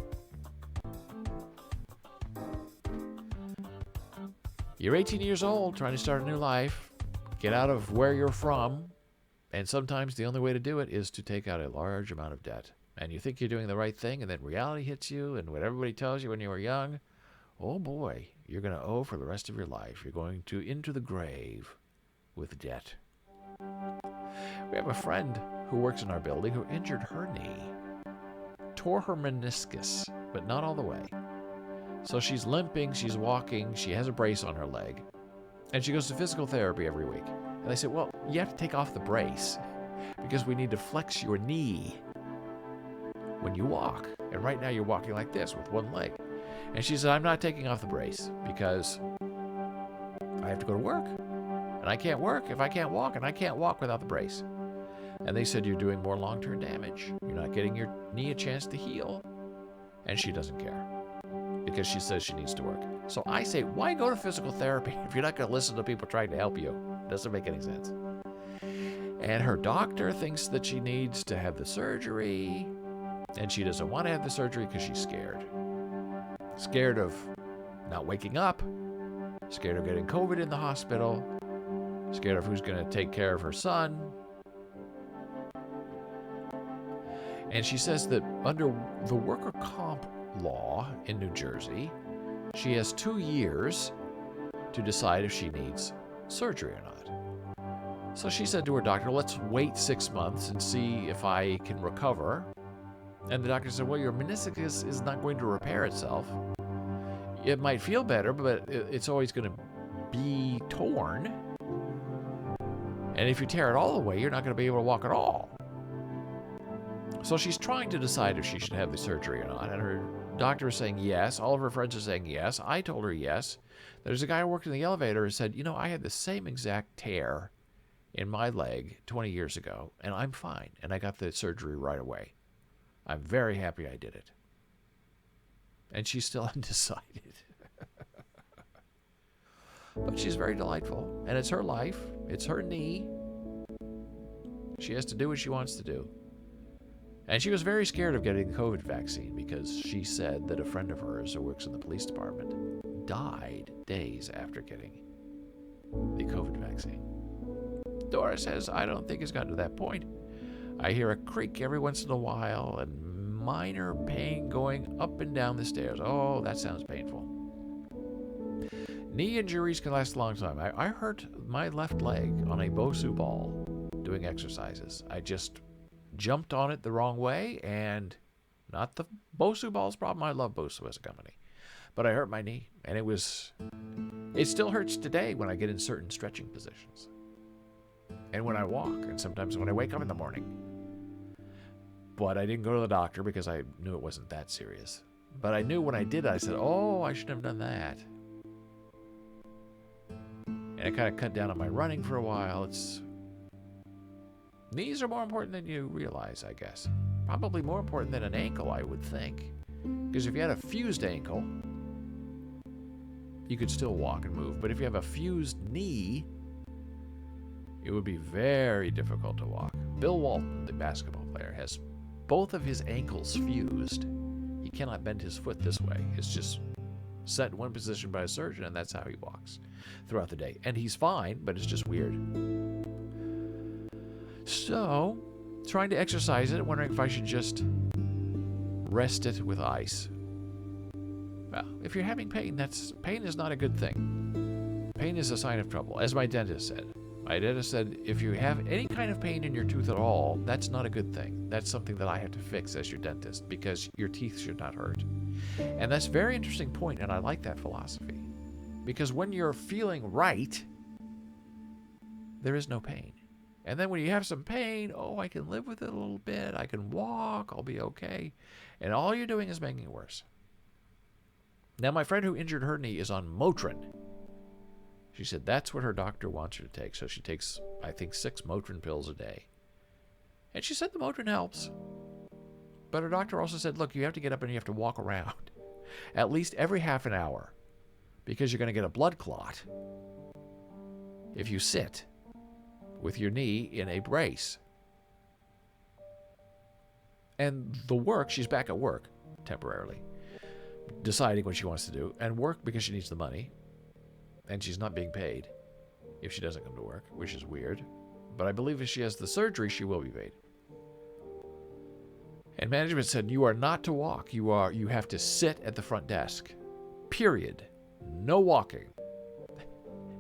You're 18 years old, trying to start a new life. Get out of where you're from, and sometimes the only way to do it is to take out a large amount of debt. And you think you're doing the right thing, and then reality hits you, and what everybody tells you when you were young, oh boy, you're going to owe for the rest of your life. You're going to into the grave with debt. We have a friend who works in our building who injured her knee, tore her meniscus, but not all the way. So she's limping, she's walking, she has a brace on her leg. And she goes to physical therapy every week. And they say, well, you have to take off the brace because we need to flex your knee when you walk. And right now you're walking like this with one leg. And she said, I'm not taking off the brace because I have to go to work. And I can't work if I can't walk, and I can't walk without the brace. And they said, you're doing more long-term damage. You're not getting your knee a chance to heal. And she doesn't care because she says she needs to work. So I say, why go to physical therapy if you're not going to listen to people trying to help you? Doesn't make any sense. And her doctor thinks that she needs to have the surgery, and she doesn't want to have the surgery because she's scared. Scared of not waking up, scared of getting COVID in the hospital, scared of who's going to take care of her son. And she says that under the worker comp law in New Jersey, she has 2 years to decide if she needs surgery or not. So she said to her doctor, let's wait 6 months and see if I can recover. And the doctor said, well, your meniscus is not going to repair itself. It might feel better, but it's always going to be torn. And if you tear it all away, you're not going to be able to walk at all. So she's trying to decide if she should have the surgery or not. And her doctor is saying yes. All of her friends are saying yes. I told her yes. There's a guy who worked in the elevator who said, you know, I had the same exact tear in my leg 20 years ago, and I'm fine. And I got the surgery right away. I'm very happy I did it. And she's still undecided. But she's very delightful. And it's her life. It's her knee. She has to do what she wants to do. And she was very scared of getting the COVID vaccine because she said that a friend of hers who works in the police department died days after getting the COVID vaccine. Dora says, I don't think it's gotten to that point. I hear a creak every once in a while and minor pain going up and down the stairs. Oh, that sounds painful. Knee injuries can last a long time. I hurt my left leg on a Bosu ball doing exercises. I just jumped on it the wrong way, and not the Bosu ball's problem. I love Bosu as a company. But I hurt my knee, and it still hurts today when I get in certain stretching positions. And when I walk, and sometimes when I wake up in the morning. But I didn't go to the doctor because I knew it wasn't that serious. But I knew when I did it, I said, oh, I shouldn't have done that. And I kind of cut down on my running for a while. Knees are more important than you realize, I guess. Probably more important than an ankle, I would think. Because if you had a fused ankle, you could still walk and move. But if you have a fused knee, it would be very difficult to walk. Bill Walton, the basketball player, has both of his ankles fused. He cannot bend his foot this way. It's just set in one position by a surgeon, and that's how he walks throughout the day. And he's fine, but it's just weird. So, trying to exercise it, wondering if I should just rest it with ice. Well, if you're having pain, pain is not a good thing. Pain is a sign of trouble, as my dentist said. My dentist said, if you have any kind of pain in your tooth at all, that's not a good thing. That's something that I have to fix as your dentist, because your teeth should not hurt. And that's a very interesting point, and I like that philosophy. Because when you're feeling right, there is no pain. And then when you have some pain, oh, I can live with it a little bit. I can walk. I'll be okay. And all you're doing is making it worse. Now, my friend who injured her knee is on Motrin. She said that's what her doctor wants her to take. So she takes, I think, 6 Motrin pills a day. And she said the Motrin helps. But her doctor also said, look, you have to get up and you have to walk around at least every half an hour because you're going to get a blood clot if you sit with your knee in a brace. And the work, she's back at work temporarily, deciding what she wants to do, and work because she needs the money, and she's not being paid if she doesn't come to work, which is weird. But I believe if she has the surgery, she will be paid. And management said, you are not to walk. You have to sit at the front desk. Period. No walking.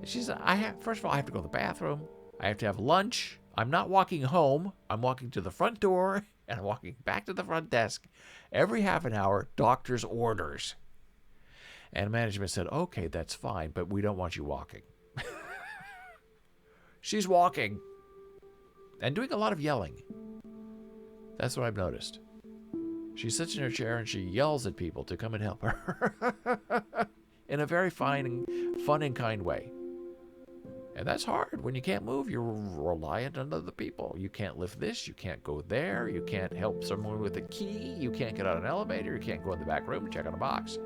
And she said, first of all, I have to go to the bathroom. I have to have lunch. I'm not walking home. I'm walking to the front door, and I'm walking back to the front desk every half an hour, doctor's orders. And management said, okay, that's fine, but we don't want you walking. She's walking and doing a lot of yelling. That's what I've noticed. She sits in her chair and she yells at people to come and help her in a very fun and kind way. And that's hard. When you can't move, you're reliant on other people. You can't lift this, you can't go there, you can't help someone with a key, you can't get on an elevator, you can't go in the back room and check on a box.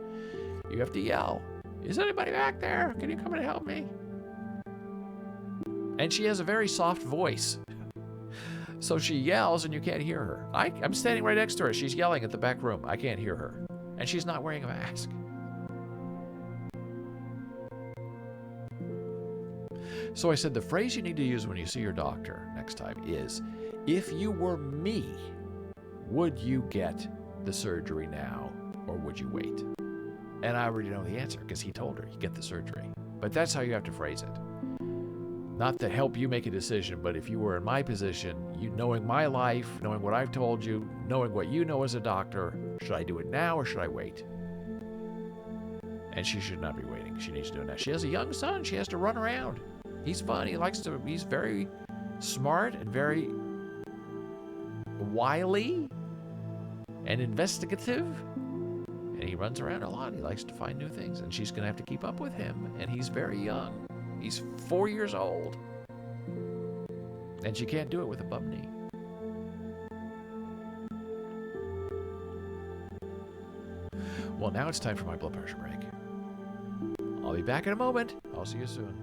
You have to yell, "Is anybody back there? Can you come and help me?" And she has a very soft voice. So she yells and you can't hear her. I'm standing right next to her. She's yelling at the back room. I can't hear her. And she's not wearing a mask. So I said, the phrase you need to use when you see your doctor next time is, "If you were me, would you get the surgery now or would you wait?" And I already know the answer because he told her, "You get the surgery." But that's how you have to phrase it. Not to help you make a decision, but if you were in my position, you knowing my life, knowing what I've told you, knowing what you know as a doctor, should I do it now or should I wait? And she should not be waiting. She needs to do it now. She has a young son. She has to run around. He's fun. He's very smart and very wily and investigative. And he runs around a lot. He likes to find new things. And she's going to have to keep up with him. And he's very young. He's 4 years old. And she can't do it with a bum knee. Well, now it's time for my blood pressure break. I'll be back in a moment. I'll see you soon.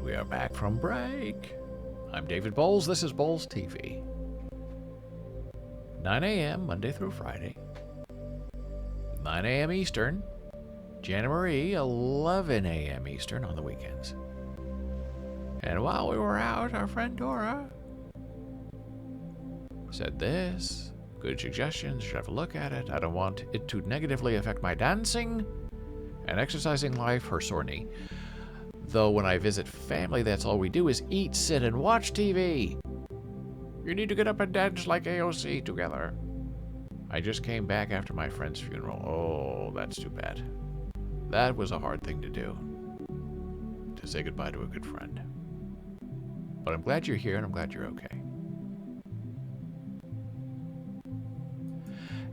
We are back from break. I'm David Boles. This is Boles TV. 9 a.m. Monday through Friday. 9 a.m. Eastern. January 11 a.m. Eastern on the weekends. And while we were out, our friend Dora said this. Good suggestions. Should have a look at it. I don't want it to negatively affect my dancing and exercising life. Her sore knee. Though when I visit family, that's all we do is eat, sit, and watch TV. You need to get up and dance like AOC together. I just came back after my friend's funeral. Oh, that's too bad. That was a hard thing to do. To say goodbye to a good friend. But I'm glad you're here and I'm glad you're okay.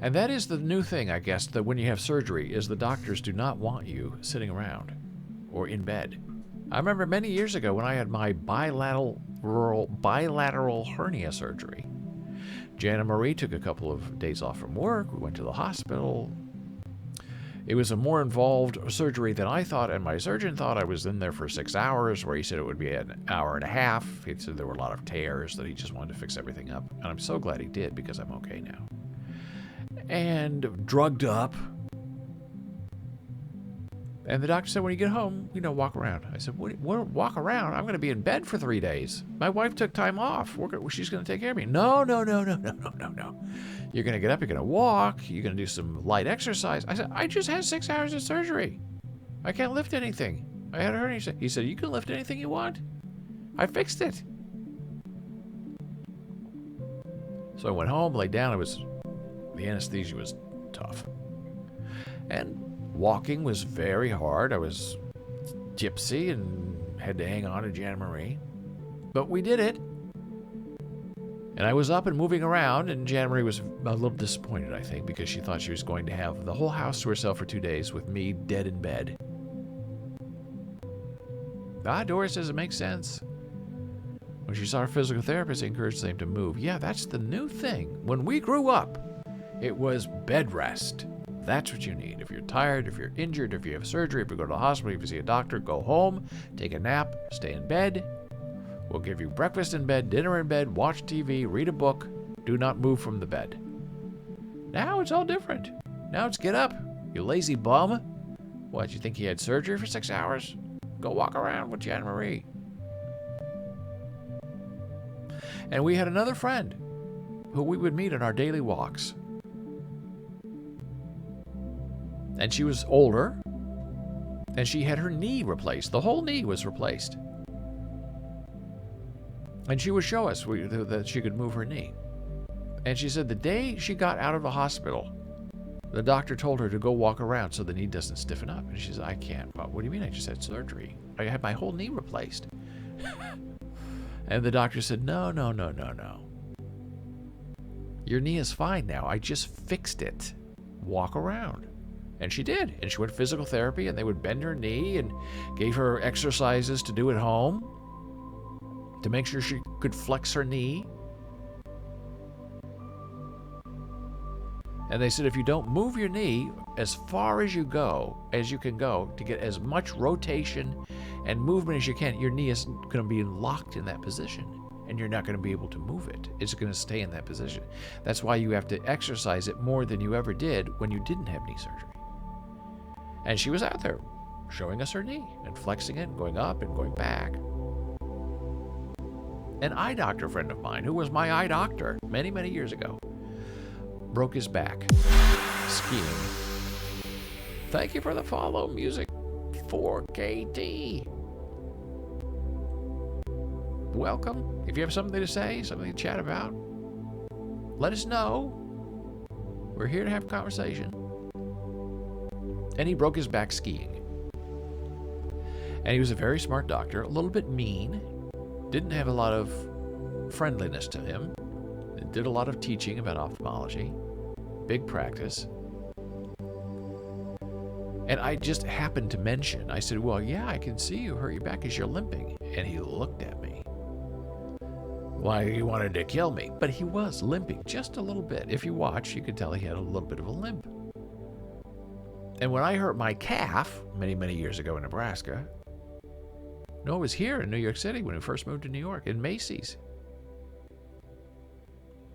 And that is the new thing, I guess, that when you have surgery, is the doctors do not want you sitting around or in bed. I remember many years ago when I had my bilateral hernia surgery. Jana Marie took a couple of days off from work. We went to the hospital. It was a more involved surgery than I thought, and my surgeon thought I was in there for 6 hours, where he said it would be an hour and a half. He said there were a lot of tears, that he just wanted to fix everything up. And I'm so glad he did, because I'm okay now. And drugged up. And the doctor said, when you get home, walk around. I said, what walk around? I'm going to be in bed for 3 days. My wife took time off. She's going to take care of me. No. You're going to get up. You're going to walk. You're going to do some light exercise. I said, I just had 6 hours of surgery. I can't lift anything. I had a hernia. He said, you can lift anything you want. I fixed it. So I went home, laid down. The anesthesia was tough. And walking was very hard. I was gypsy and had to hang on to Jana Marie. But we did it. And I was up and moving around, and Jana Marie was a little disappointed, I think, because she thought she was going to have the whole house to herself for 2 days with me dead in bed. Doris says it makes sense. When she saw her physical therapist, encouraged them to move. Yeah, that's the new thing. When we grew up, it was bed rest. That's what you need. If you're tired, if you're injured, if you have surgery, if you go to the hospital, if you see a doctor, go home, take a nap, stay in bed. We'll give you breakfast in bed, dinner in bed, watch TV, read a book. Do not move from the bed. Now it's all different. Now it's get up, you lazy bum. What, you think he had surgery for 6 hours? Go walk around with Jana Marie. And we had another friend who we would meet on our daily walks. And she was older, and she had her knee replaced. The whole knee was replaced. And she would show us that she could move her knee. And she said the day she got out of the hospital, the doctor told her to go walk around so the knee doesn't stiffen up. And she said, I can't. Well, what do you mean? I just had surgery. I had my whole knee replaced. And the doctor said, no. Your knee is fine now. I just fixed it. Walk around. And she did. And she went to physical therapy, and they would bend her knee and gave her exercises to do at home to make sure she could flex her knee. And they said if you don't move your knee as far as you can go to get as much rotation and movement as you can, your knee is going to be locked in that position. And you're not going to be able to move it. It's going to stay in that position. That's why you have to exercise it more than you ever did when you didn't have knee surgery. And she was out there showing us her knee and flexing it and going up and going back. An eye doctor friend of mine, who was my eye doctor many, many years ago, broke his back skiing. Thank you for the follow, Music 4KT. Welcome. If you have something to say, something to chat about, let us know. We're here to have a conversation. And he broke his back skiing. And he was a very smart doctor, a little bit mean, didn't have a lot of friendliness to him, did a lot of teaching about ophthalmology, big practice. And I just happened to mention, I said, well, yeah, I can see you hurt your back as you're limping. And he looked at me. Why, he wanted to kill me. But he was limping just a little bit. If you watch, you could tell he had a little bit of a limp. And when I hurt my calf many, many years ago in Nebraska, No, it was here in New York City when we first moved to New York, in Macy's.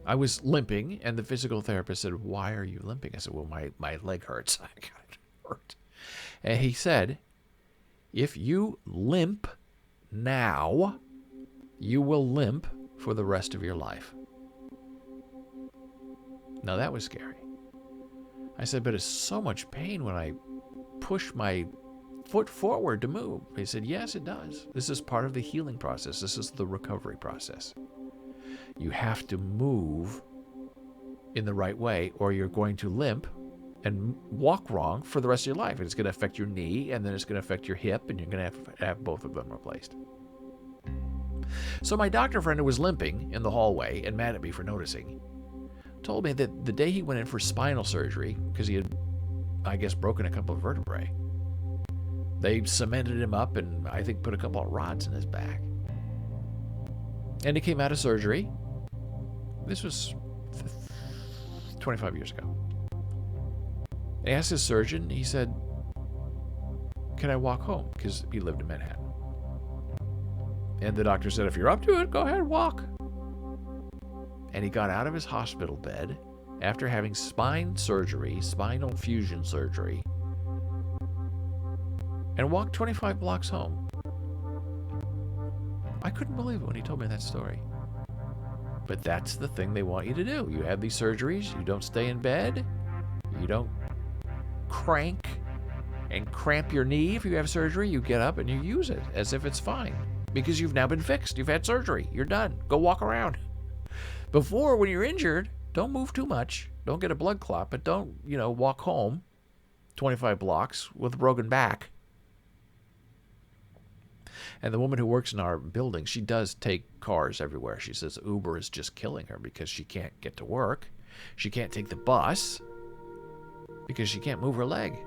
I was limping, and the physical therapist said, "Why are you limping?" I said, "Well, my leg hurts." I got it hurt. And he said, "If you limp now, you will limp for the rest of your life." Now, that was scary. I said, "But it's so much pain when I push my foot forward to move." He said, "Yes, it does. This is part of the healing process. This is the recovery process. You have to move in the right way, or you're going to limp and walk wrong for the rest of your life. It's going to affect your knee, and then it's going to affect your hip, and you're going to have both of them replaced." So my doctor friend who was limping in the hallway and mad at me for noticing told me that the day he went in for spinal surgery, because he had, I guess, broken a couple of vertebrae, they cemented him up and I think put a couple of rods in his back. And he came out of surgery. This was 25 years ago. And he asked his surgeon, he said, "Can I walk home?" Because he lived in Manhattan. And the doctor said, "If you're up to it, go ahead, walk." And he got out of his hospital bed after having spinal fusion surgery, and walked 25 blocks home. I couldn't believe it when he told me that story. But that's the thing they want you to do. You have these surgeries, you don't stay in bed, you don't crank and cramp your knee. If you have surgery, you get up and you use it as if it's fine, because you've now been fixed. You've had surgery. You're done. Go walk around. Before, when you're injured, don't move too much. Don't get a blood clot, but don't, walk home 25 blocks with a broken back. And the woman who works in our building, she does take cars everywhere. She says Uber is just killing her because she can't get to work. She can't take the bus because she can't move her leg.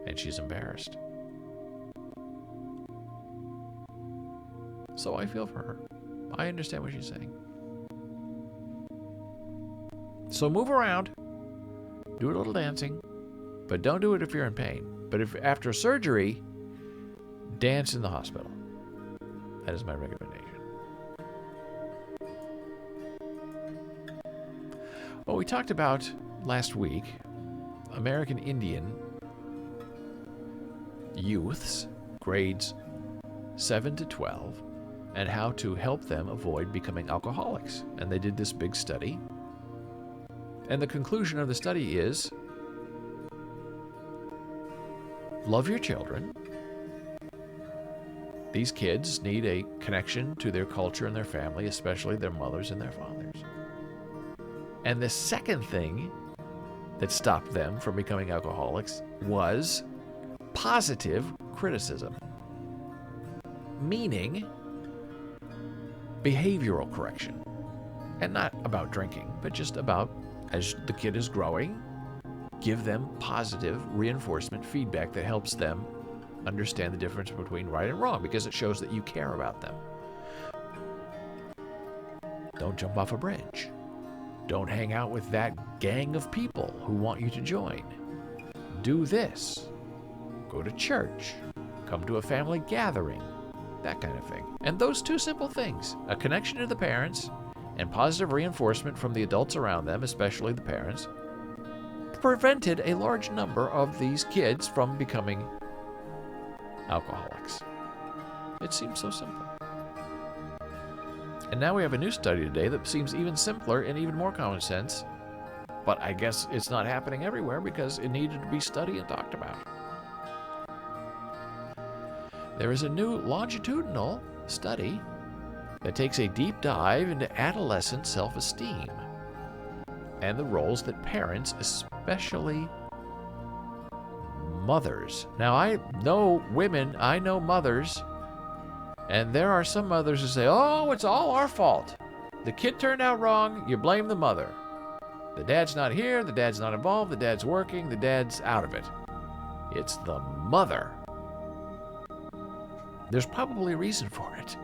And she's embarrassed. So I feel for her. I understand what she's saying. So move around. Do a little dancing. But don't do it if you're in pain. But if after surgery, dance in the hospital. That is my recommendation. Well, we talked about last week American Indian youths, grades 7 to 12, and how to help them avoid becoming alcoholics. And they did this big study. And the conclusion of the study is, love your children. These kids need a connection to their culture and their family, especially their mothers and their fathers. And the second thing that stopped them from becoming alcoholics was positive criticism, meaning behavioral correction. And not about drinking, but just about, as the kid is growing, give them positive reinforcement feedback that helps them understand the difference between right and wrong, because it shows that you care about them. Don't jump off a bridge. Don't hang out with that gang of people who want you to join. Do this. Go to church. Come to a family gathering. That kind of thing. And those two simple things, a connection to the parents and positive reinforcement from the adults around them, especially the parents, prevented a large number of these kids from becoming alcoholics. It seems so simple. And now we have a new study today that seems even simpler and even more common sense, but I guess it's not happening everywhere because it needed to be studied and talked about. There is a new longitudinal study that takes a deep dive into adolescent self-esteem and the roles that parents, especially mothers. Now, I know women, I know mothers, and there are some mothers who say, "Oh, it's all our fault. The kid turned out wrong, you blame the mother. The dad's not here, the dad's not involved, the dad's working, the dad's out of it." It's the mother. There's probably a reason for it.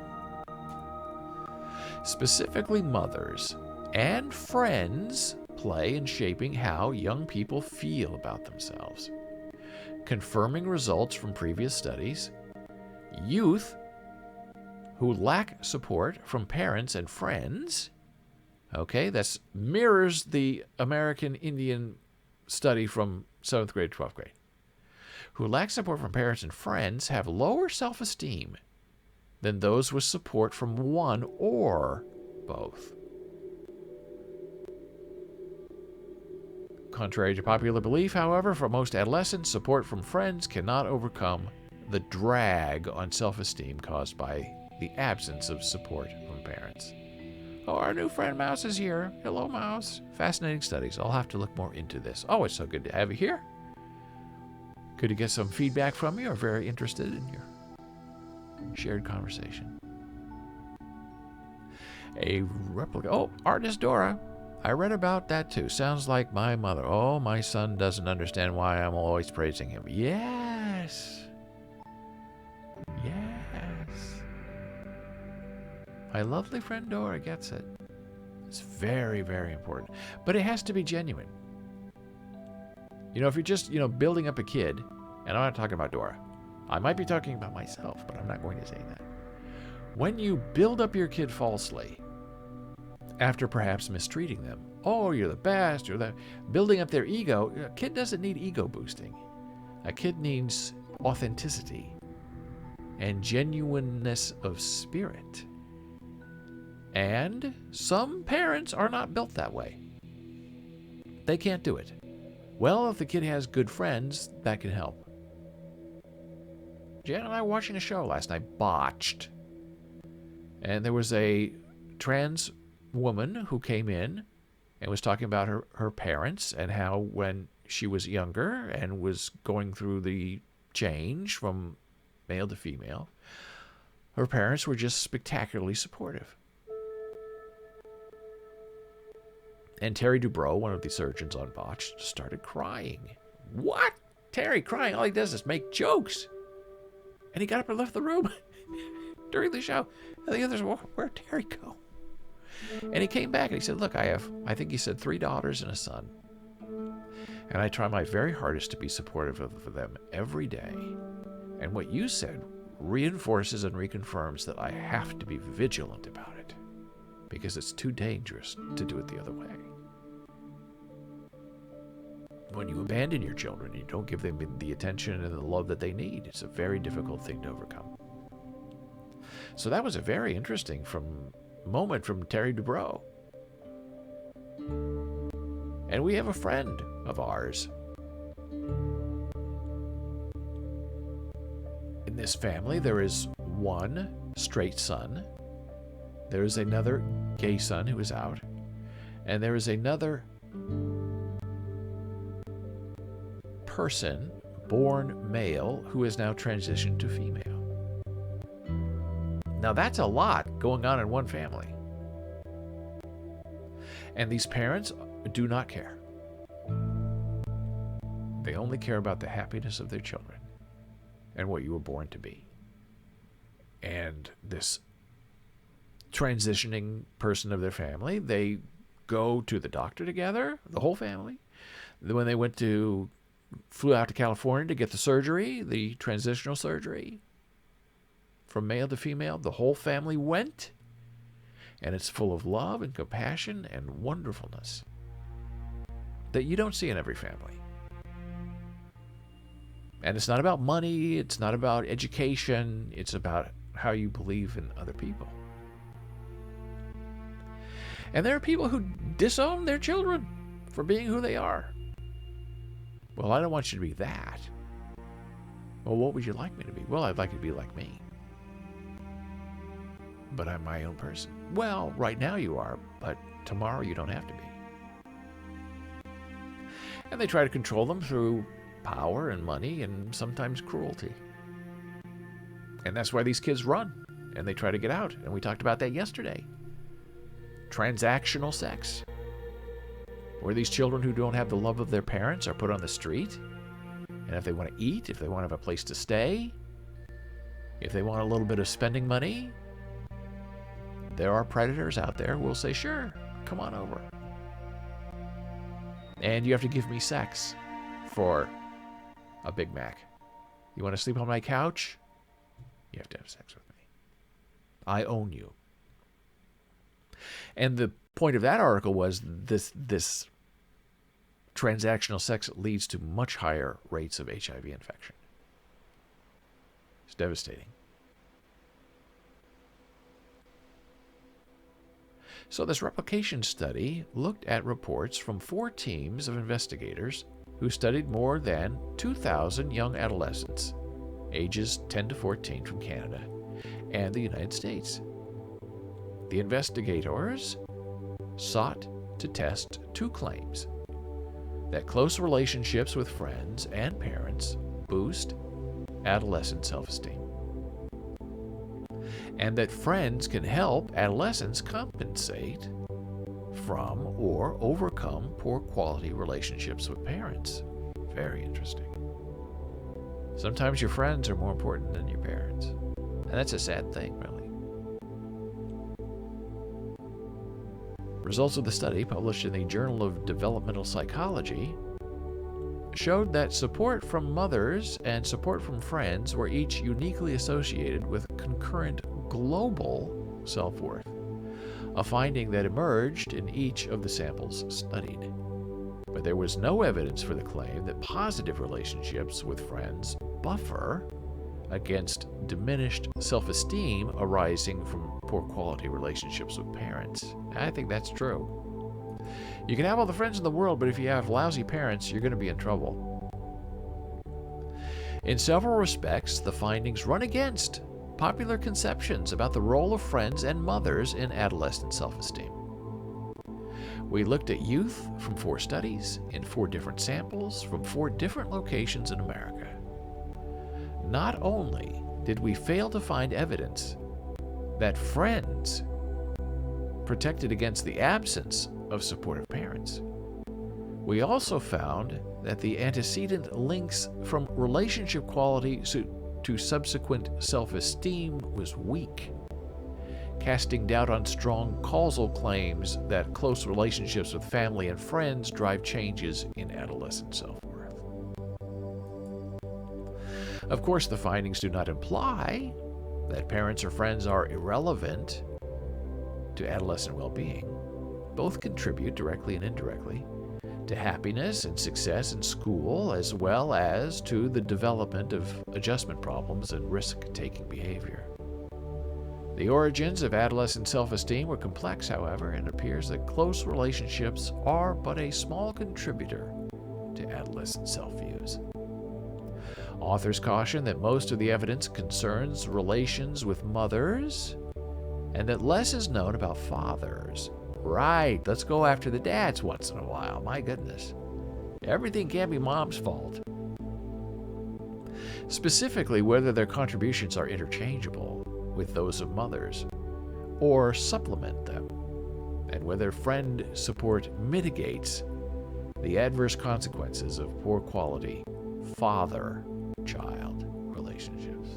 Specifically, mothers and friends play in shaping how young people feel about themselves. Confirming results from previous studies, Youth who lack support from parents and friends, okay, that mirrors the American Indian study from 7th grade to 12th grade, who lack support from parents and friends have lower self-esteem than those with support from one or both. Contrary to popular belief, however, for most adolescents, support from friends cannot overcome the drag on self-esteem caused by the absence of support from parents. Oh, our new friend Mouse is here. Hello, Mouse. Fascinating studies. I'll have to look more into this. Oh, it's so good to have you here. Good to get some feedback from you. Or very interested in your shared conversation. A replica. Oh, artist Dora. I read about that too. Sounds like my mother. Oh, my son doesn't understand why I'm always praising him. Yes. Yes. My lovely friend Dora gets it. It's very, very important. But it has to be genuine. You know, if you're just, building up a kid, and I'm not talking about Dora. I might be talking about myself, but I'm not going to say that. When you build up your kid falsely, after perhaps mistreating them, oh, you're the best, you're that, building up their ego, a kid doesn't need ego boosting. A kid needs authenticity and genuineness of spirit. And some parents are not built that way. They can't do it. Well, if the kid has good friends, that can help. Jan and I were watching a show last night, Botched. And there was a trans woman who came in and was talking about her parents and how when she was younger and was going through the change from male to female, her parents were just spectacularly supportive. And Terry Dubrow, one of the surgeons on Botched, started crying. What? Terry crying? All he does is make jokes. And he got up and left the room during the show. And the others, where'd Terry go? And he came back and he said, look, I think he said 3 daughters and a son. And I try my very hardest to be supportive of them every day. And what you said reinforces and reconfirms that I have to be vigilant about it. Because it's too dangerous to do it the other way. When you abandon your children, you don't give them the attention and the love that they need. It's a very difficult thing to overcome. So that was a very interesting moment from Terry Dubrow. And we have a friend of ours in this family. There is one straight son. There is another gay son who is out. And there is another person, born male, who is now transitioned to female. Now that's a lot going on in one family. And these parents do not care. They only care about the happiness of their children and what you were born to be. And this transitioning person of their family, they go to the doctor together, the whole family. When they flew out to California to get the surgery, the transitional surgery, from male to female, the whole family went. And it's full of love and compassion and wonderfulness that you don't see in every family. And it's not about money, it's not about education, it's about how you believe in other people. And there are people who disown their children for being who they are. Well, I don't want you to be that. Well, what would you like me to be? Well, I'd like you to be like me. But I'm my own person. Well, right now you are, but tomorrow you don't have to be. And they try to control them through power and money and sometimes cruelty. And that's why these kids run and they try to get out. And we talked about that yesterday. Transactional sex. Where these children who don't have the love of their parents are put on the street. And if they want to eat, if they want to have a place to stay, if they want a little bit of spending money, there are predators out there who will say, sure, come on over. And you have to give me sex for a Big Mac. You want to sleep on my couch? You have to have sex with me. I own you. And the point of that article was this transactional sex leads to much higher rates of HIV infection. It's devastating. So this replication study looked at reports from 4 teams of investigators who studied more than 2,000 young adolescents, ages 10 to 14 from Canada and the United States. The investigators sought to test 2 claims: that close relationships with friends and parents boost adolescent self-esteem, and that friends can help adolescents compensate from or overcome poor quality relationships with parents. Very interesting. Sometimes your friends are more important than your parents. And that's a sad thing, really. Results of the study, published in the Journal of Developmental Psychology, showed that support from mothers and support from friends were each uniquely associated with concurrent global self-worth, a finding that emerged in each of the samples studied. But there was no evidence for the claim that positive relationships with friends buffer against diminished self-esteem arising from poor quality relationships with parents. And I think that's true. You can have all the friends in the world, but if you have lousy parents, you're going to be in trouble. In several respects, the findings run against popular conceptions about the role of friends and mothers in adolescent self-esteem. We looked at youth from 4 studies in 4 different samples from 4 different locations in America. Not only did we fail to find evidence that friends protected against the absence of supportive parents, we also found that the antecedent links from relationship quality to subsequent self-esteem was weak, casting doubt on strong causal claims that close relationships with family and friends drive changes in adolescent self-worth. Of course, the findings do not imply that parents or friends are irrelevant to adolescent well-being. Both contribute directly and indirectly to happiness and success in school, as well as to the development of adjustment problems and risk-taking behavior. The origins of adolescent self-esteem were complex, however, and it appears that close relationships are but a small contributor to adolescent self-views. Authors caution that most of the evidence concerns relations with mothers, and that less is known about fathers. Right, let's go after the dads once in a while. My goodness. Everything can't be mom's fault. Specifically, whether their contributions are interchangeable with those of mothers, or supplement them, and whether friend support mitigates the adverse consequences of poor quality father-child relationships.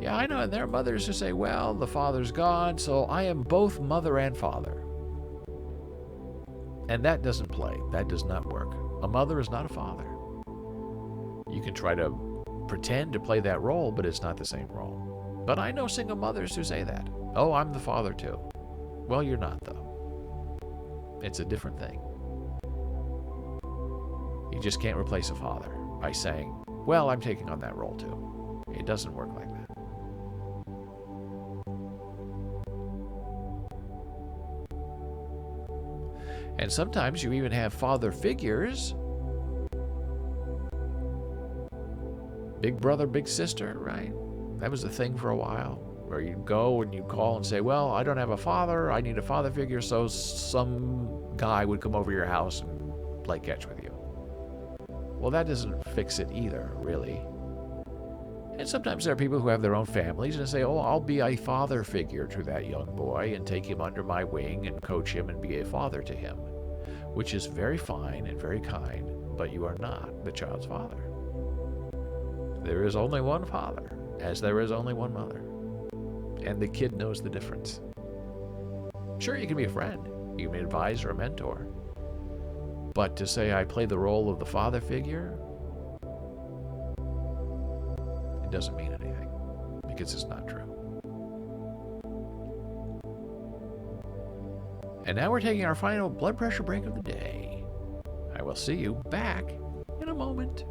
Yeah, I know, and there are mothers who say, well, the father's gone, so I am both mother and father. And that doesn't play. That does not work. A mother is not a father. You can try to pretend to play that role, but it's not the same role. But I know single mothers who say that. Oh, I'm the father too. Well, you're not, though. It's a different thing. You just can't replace a father by saying, well, I'm taking on that role too. It doesn't work like that. And sometimes you even have father figures. Big brother, big sister, right? That was a thing for a while, where you'd go and you'd call and say, well, I don't have a father, I need a father figure, so some guy would come over your house and play catch with you. Well, that doesn't fix it either, really. And sometimes there are people who have their own families and say, oh, I'll be a father figure to that young boy and take him under my wing and coach him and be a father to him, which is very fine and very kind, but you are not the child's father. There is only one father, as there is only one mother. And the kid knows the difference. Sure, you can be a friend. You can be an advisor, a mentor. But to say I play the role of the father figure, it doesn't mean anything. because it's not true. And now we're taking our final blood pressure break of the day. I will see you back in a moment.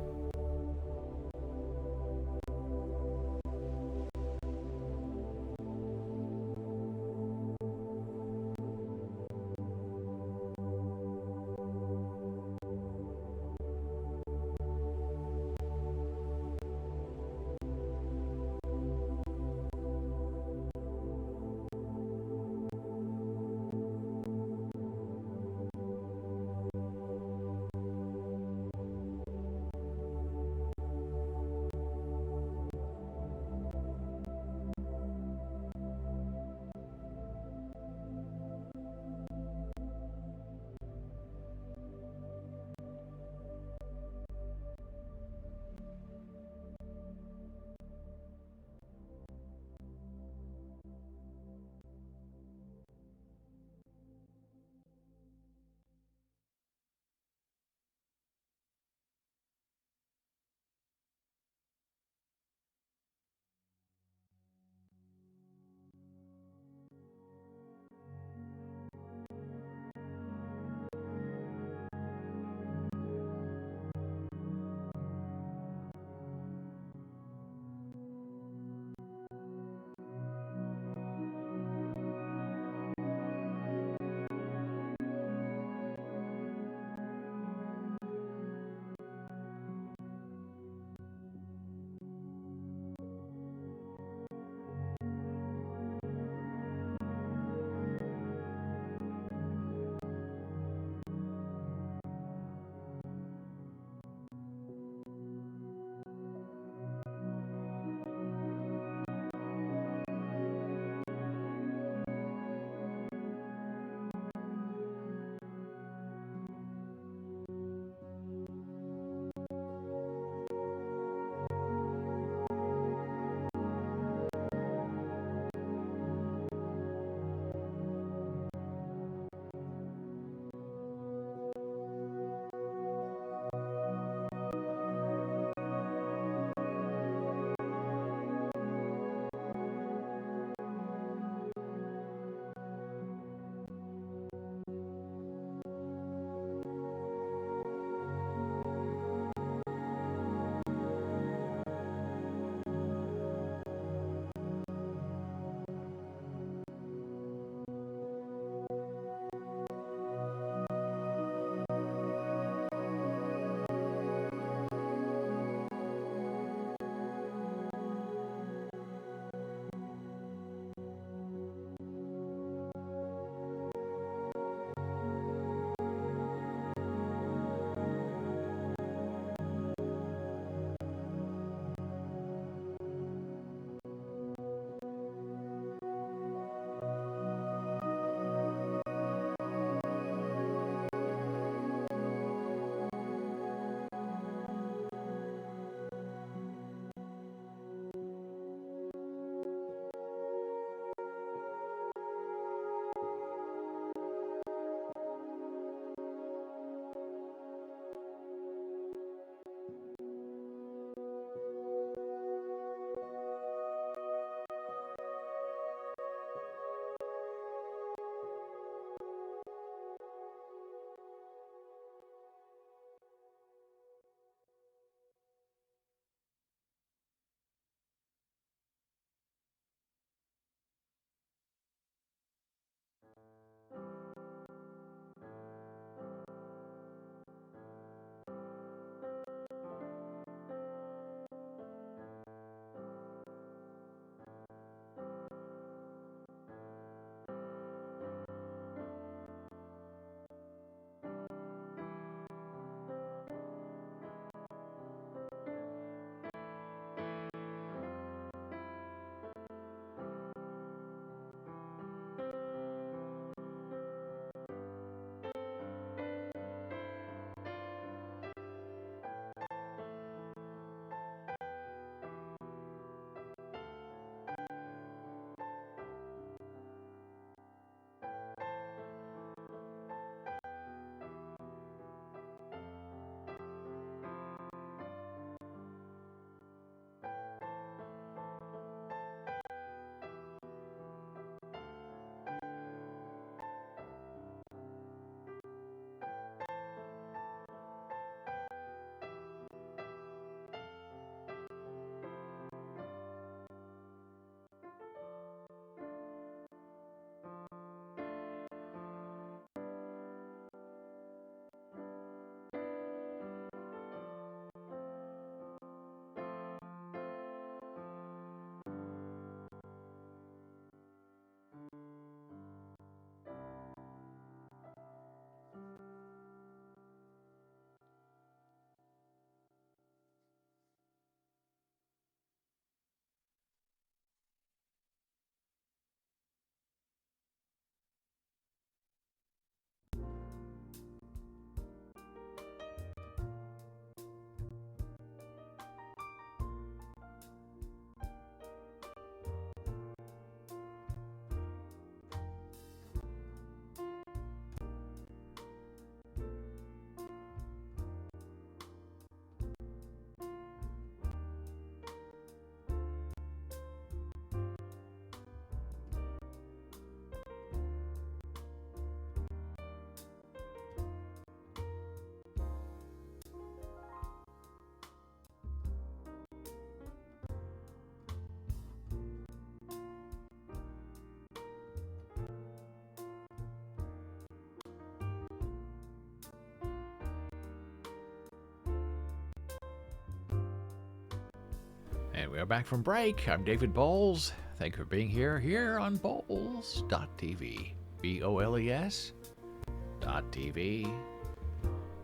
And we're back from break. I'm David Boles. Thank you for being here on Boles.tv. BOLES.tv.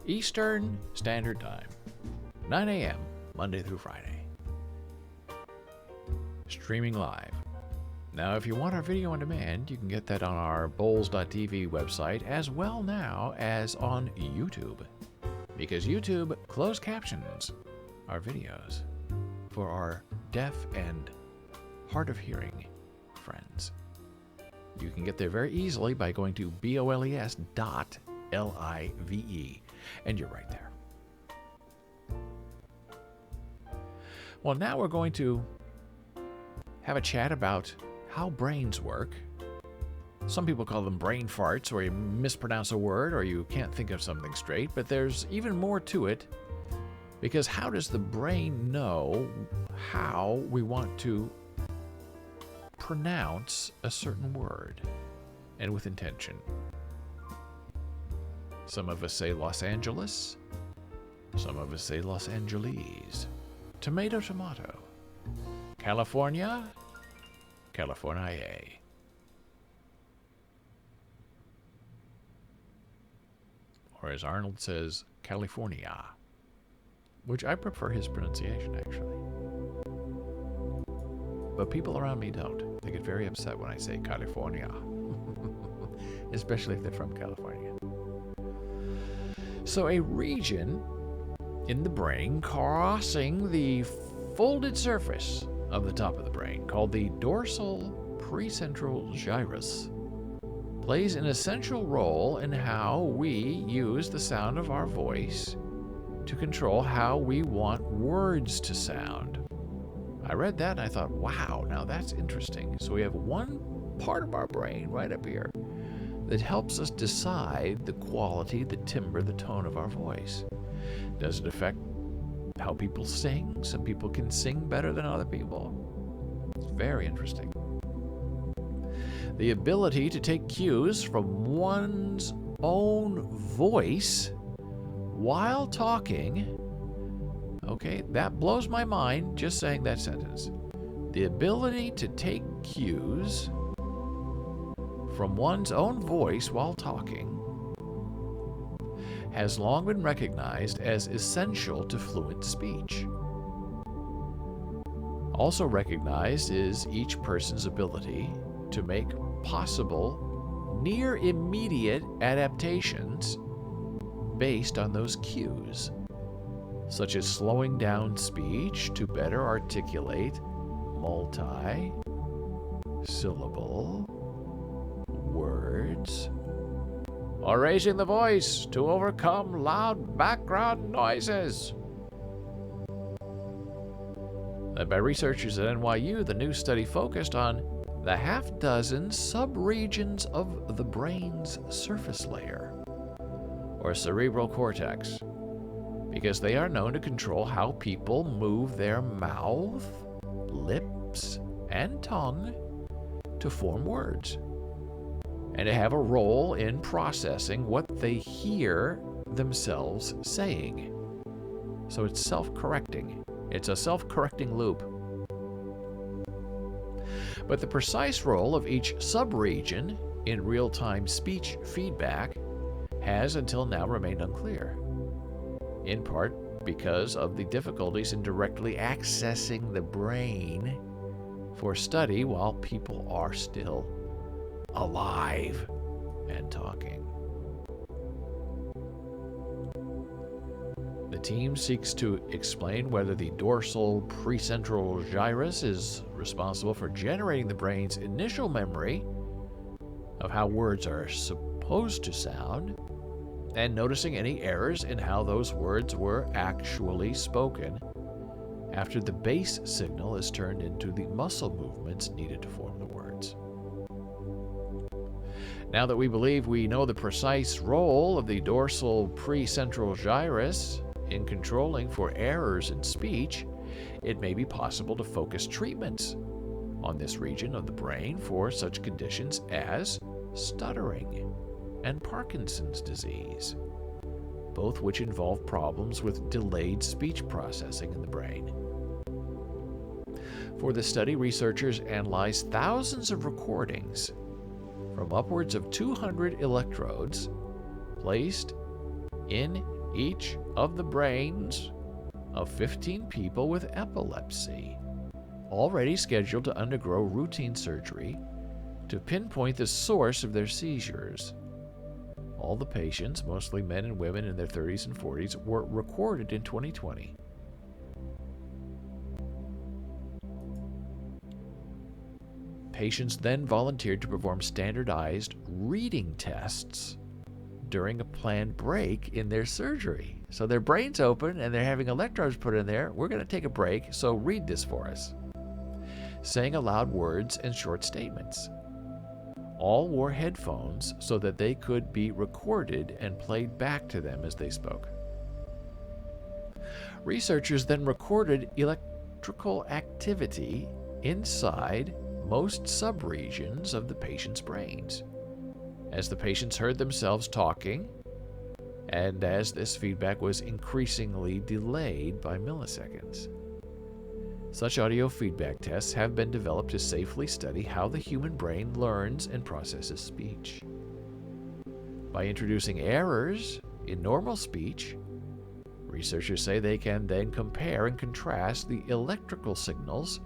Eastern Standard Time. 9 a.m. Monday through Friday. Streaming live. Now, if you want our video on demand, you can get that on our Boles.tv website as well now as on YouTube. Because YouTube closed captions our videos for our deaf and hard of hearing friends. You can get there very easily by going to boles.live, and you're right there. Well, now we're going to have a chat about how brains work. Some people call them brain farts, where you mispronounce a word or you can't think of something straight, but there's even more to it. Because how does the brain know how we want to pronounce a certain word, and with intention? Some of us say Los Angeles. Some of us say Los Angeles. Tomato, tomato. California, California. Or as Arnold says, California. Which I prefer his pronunciation, actually. But people around me don't. They get very upset when I say California. Especially if they're from California. So a region in the brain crossing the folded surface of the top of the brain, called the dorsal precentral gyrus, plays an essential role in how we use the sound of our voice to control how we want words to sound. I read that and I thought, wow, now that's interesting. So we have one part of our brain right up here that helps us decide the quality, the timbre, the tone of our voice. Does it affect how people sing? Some people can sing better than other people. It's very interesting. The ability to take cues from one's own voice while talking, okay, that blows my mind just saying that sentence. The ability to take cues from one's own voice while talking has long been recognized as essential to fluent speech. Also recognized is each person's ability to make possible near immediate adaptations based on those cues, such as slowing down speech to better articulate multi-syllable words, or raising the voice to overcome loud background noises. Led by researchers at NYU, the new study focused on the half-dozen subregions of the brain's surface layer, or cerebral cortex, because they are known to control how people move their mouth, lips, and tongue to form words, and to have a role in processing what they hear themselves saying. So it's self-correcting. It's a self-correcting loop. But the precise role of each subregion in real-time speech feedback has until now remained unclear, in part because of the difficulties in directly accessing the brain for study while people are still alive and talking. The team seeks to explain whether the dorsal precentral gyrus is responsible for generating the brain's initial memory of how words are supposed to sound, and noticing any errors in how those words were actually spoken after the base signal is turned into the muscle movements needed to form the words. Now that we believe we know the precise role of the dorsal precentral gyrus in controlling for errors in speech, it may be possible to focus treatments on this region of the brain for such conditions as stuttering and Parkinson's disease, both which involve problems with delayed speech processing in the brain. For the study, researchers analyzed thousands of recordings from upwards of 200 electrodes placed in each of the brains of 15 people with epilepsy, already scheduled to undergo routine surgery to pinpoint the source of their seizures. All the patients, mostly men and women in their 30s and 40s, were recorded in 2020. Patients then volunteered to perform standardized reading tests during a planned break in their surgery. So their brain's open and they're having electrodes put in there. We're going to take a break, so read this for us. Saying aloud words and short statements. All wore headphones so that they could be recorded and played back to them as they spoke. Researchers then recorded electrical activity inside most subregions of the patient's brains, as the patients heard themselves talking, and as this feedback was increasingly delayed by milliseconds. Such audio feedback tests have been developed to safely study how the human brain learns and processes speech. By introducing errors in normal speech, researchers say they can then compare and contrast the electrical signals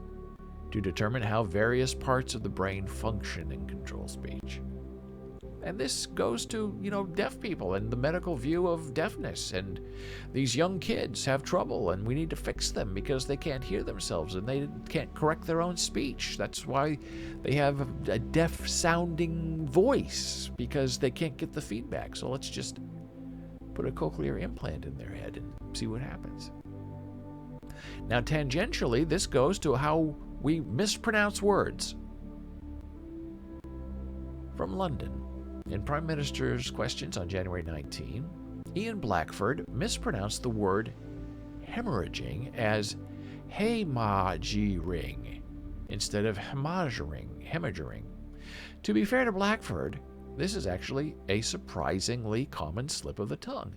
to determine how various parts of the brain function and control speech. And this goes to, deaf people and the medical view of deafness. And these young kids have trouble, and we need to fix them because they can't hear themselves and they can't correct their own speech. That's why they have a deaf-sounding voice, because they can't get the feedback. So let's just put a cochlear implant in their head and see what happens. Now, tangentially, this goes to how we mispronounce words. From London, in Prime Minister's questions on January 19, Ian Blackford mispronounced the word hemorrhaging as hemorrhaging instead of hemorrhaging. To be fair to Blackford, this is actually a surprisingly common slip of the tongue,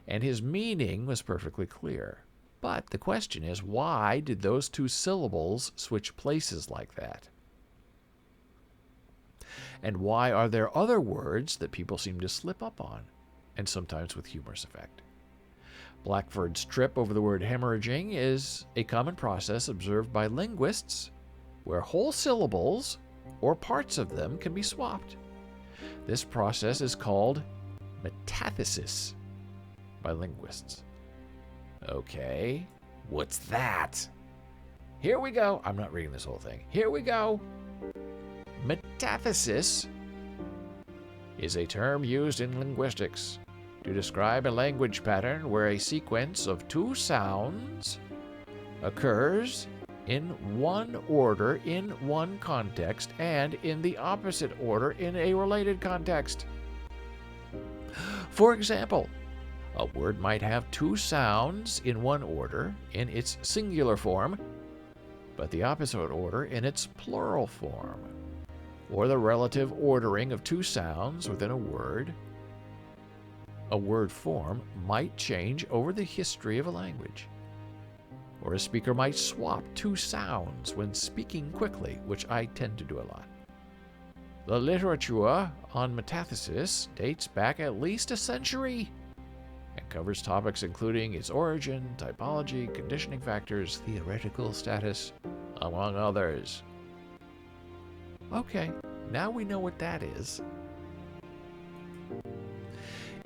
and his meaning was perfectly clear. But the question is, why did those two syllables switch places like that? And why are there other words that people seem to slip up on, and sometimes with humorous effect? Blackford's trip over the word hemorrhaging is a common process observed by linguists where whole syllables or parts of them can be swapped. This process is called metathesis by linguists. Okay, what's that? Here we go. I'm not reading this whole thing. Here we go. Metathesis is a term used in linguistics to describe a language pattern where a sequence of two sounds occurs in one order in one context and in the opposite order in a related context. For example, a word might have two sounds in one order in its singular form, but the opposite order in its plural form. Or the relative ordering of two sounds within a word form might change over the history of a language. Or a speaker might swap two sounds when speaking quickly, which I tend to do a lot. The literature on metathesis dates back at least a century and covers topics including its origin, typology, conditioning factors, theoretical status, among others. Okay, now we know what that is.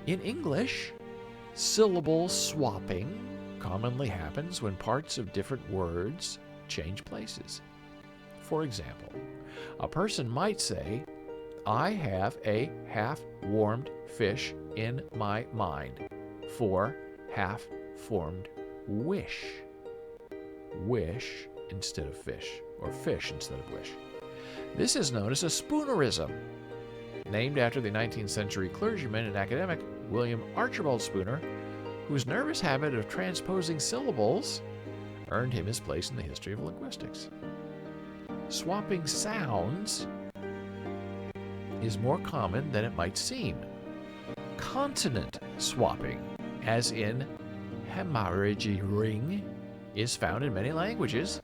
In English, syllable swapping commonly happens when parts of different words change places. For example, a person might say, "I have a half-warmed fish in my mind," for half-formed wish. Wish instead of fish, or fish instead of wish. This is known as a spoonerism, named after the 19th century clergyman and academic William Archibald Spooner, whose nervous habit of transposing syllables earned him his place in the history of linguistics. Swapping sounds is more common than it might seem. Consonant swapping, as in hemorrhaging, is found in many languages,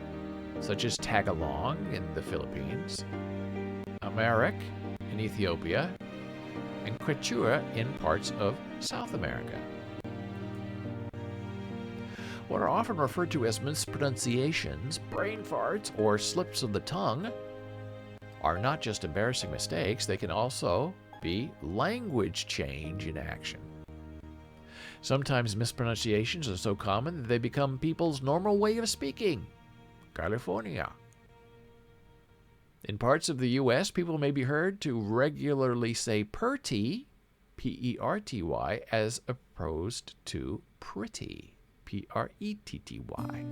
such as Tagalog in the Philippines, Amharic in Ethiopia, and Quechua in parts of South America. What are often referred to as mispronunciations, brain farts, or slips of the tongue are not just embarrassing mistakes, they can also be language change in action. Sometimes mispronunciations are so common that they become people's normal way of speaking. California. In parts of the U.S., people may be heard to regularly say perty, P-E-R-T-Y, as opposed to pretty, P-R-E-T-T-Y.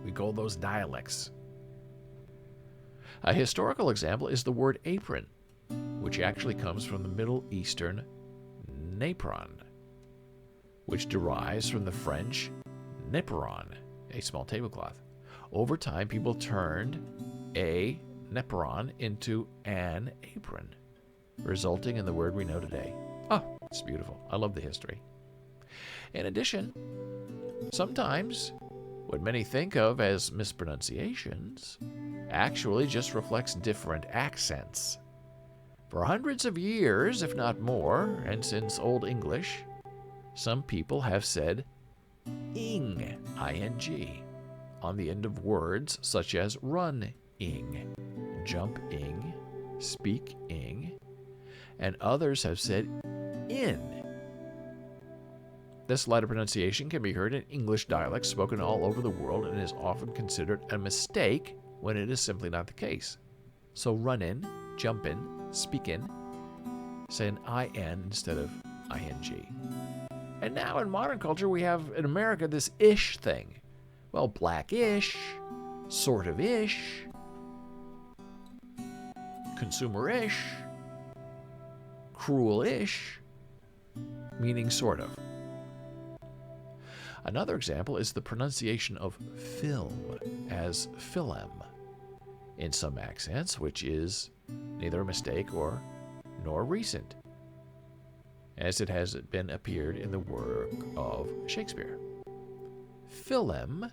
We call those dialects. A historical example is the word apron, which actually comes from the Middle Eastern napron, which derives from the French néperon, a small tablecloth. Over time, people turned a néperon into an apron, resulting in the word we know today. Oh, it's beautiful. I love the history. In addition, sometimes what many think of as mispronunciations actually just reflects different accents. For hundreds of years, if not more, and since Old English, some people have said ing, I-N-G, on the end of words such as run-ing, jump-ing, speak-ing, and others have said in. This latter pronunciation can be heard in English dialects spoken all over the world and is often considered a mistake when it is simply not the case. So run-in, jump-in, speak-in, say an I-N instead of I-N-G. And now in modern culture, we have in America this ish thing. Well, black-ish, sort of-ish, consumer-ish, cruel-ish, meaning sort of. Another example is the pronunciation of film as philem in some accents, which is neither a mistake nor recent, as it has been appeared in the work of Shakespeare. Philem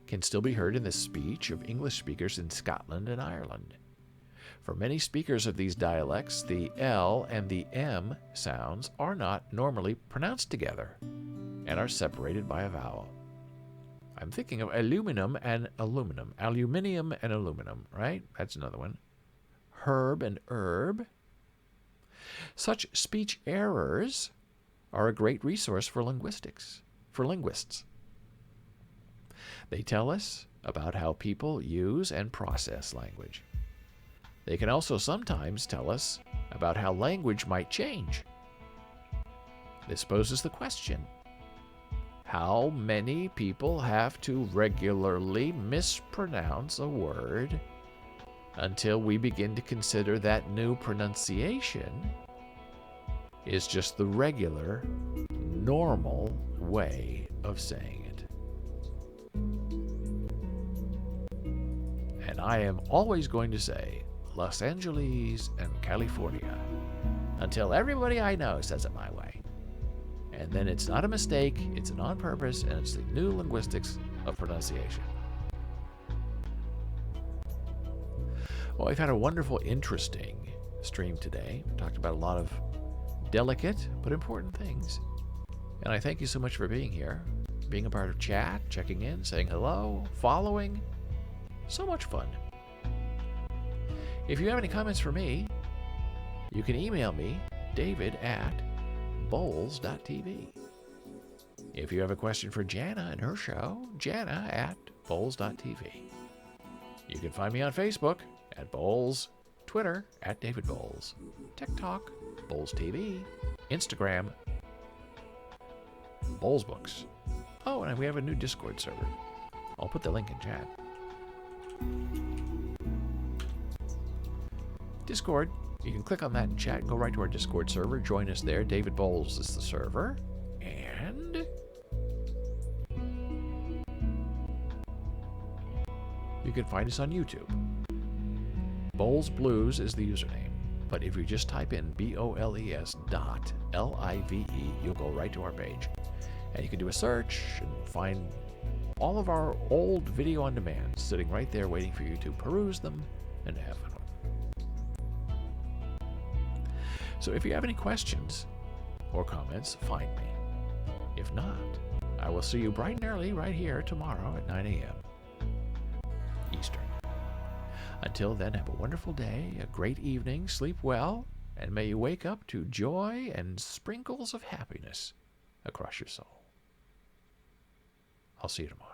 can still be heard in the speech of English speakers in Scotland and Ireland. For many speakers of these dialects, the L and the M sounds are not normally pronounced together and are separated by a vowel. I'm thinking of aluminium and aluminum, right? That's another one. Herb and herb. Such speech errors are a great resource for linguists. They tell us about how people use and process language. They can also sometimes tell us about how language might change. This poses the question: how many people have to regularly mispronounce a word until we begin to consider that new pronunciation is just the regular, normal way of saying it? And I am always going to say Los Angeles and California until everybody I know says it my way. And then it's not a mistake, it's an on purpose, and it's the new linguistics of pronunciation. Well, we've had a wonderful, interesting stream today. We talked about a lot of delicate but important things. And I thank you so much for being here, being a part of chat, checking in, saying hello, following. So much fun. If you have any comments for me, you can email me, david@boles.tv. If you have a question for Jana and her show, jana@boles.tv. You can find me on Facebook at Boles, Twitter @David Boles, TikTok, Boles TV, Instagram, Boles Books. Oh, and we have a new Discord server. I'll put the link in chat. Discord, you can click on that in chat and go right to our Discord server. Join us there. David Boles is the server. And you can find us on YouTube. Boles Blues is the username. But if you just type in BOLES.LIVE, you'll go right to our page. And you can do a search and find all of our old video on demand sitting right there waiting for you to peruse them and have fun with them. So if you have any questions or comments, find me. If not, I will see you bright and early right here tomorrow at 9 a.m. Eastern. Until then, have a wonderful day, a great evening, sleep well, and may you wake up to joy and sprinkles of happiness across your soul. I'll see you tomorrow.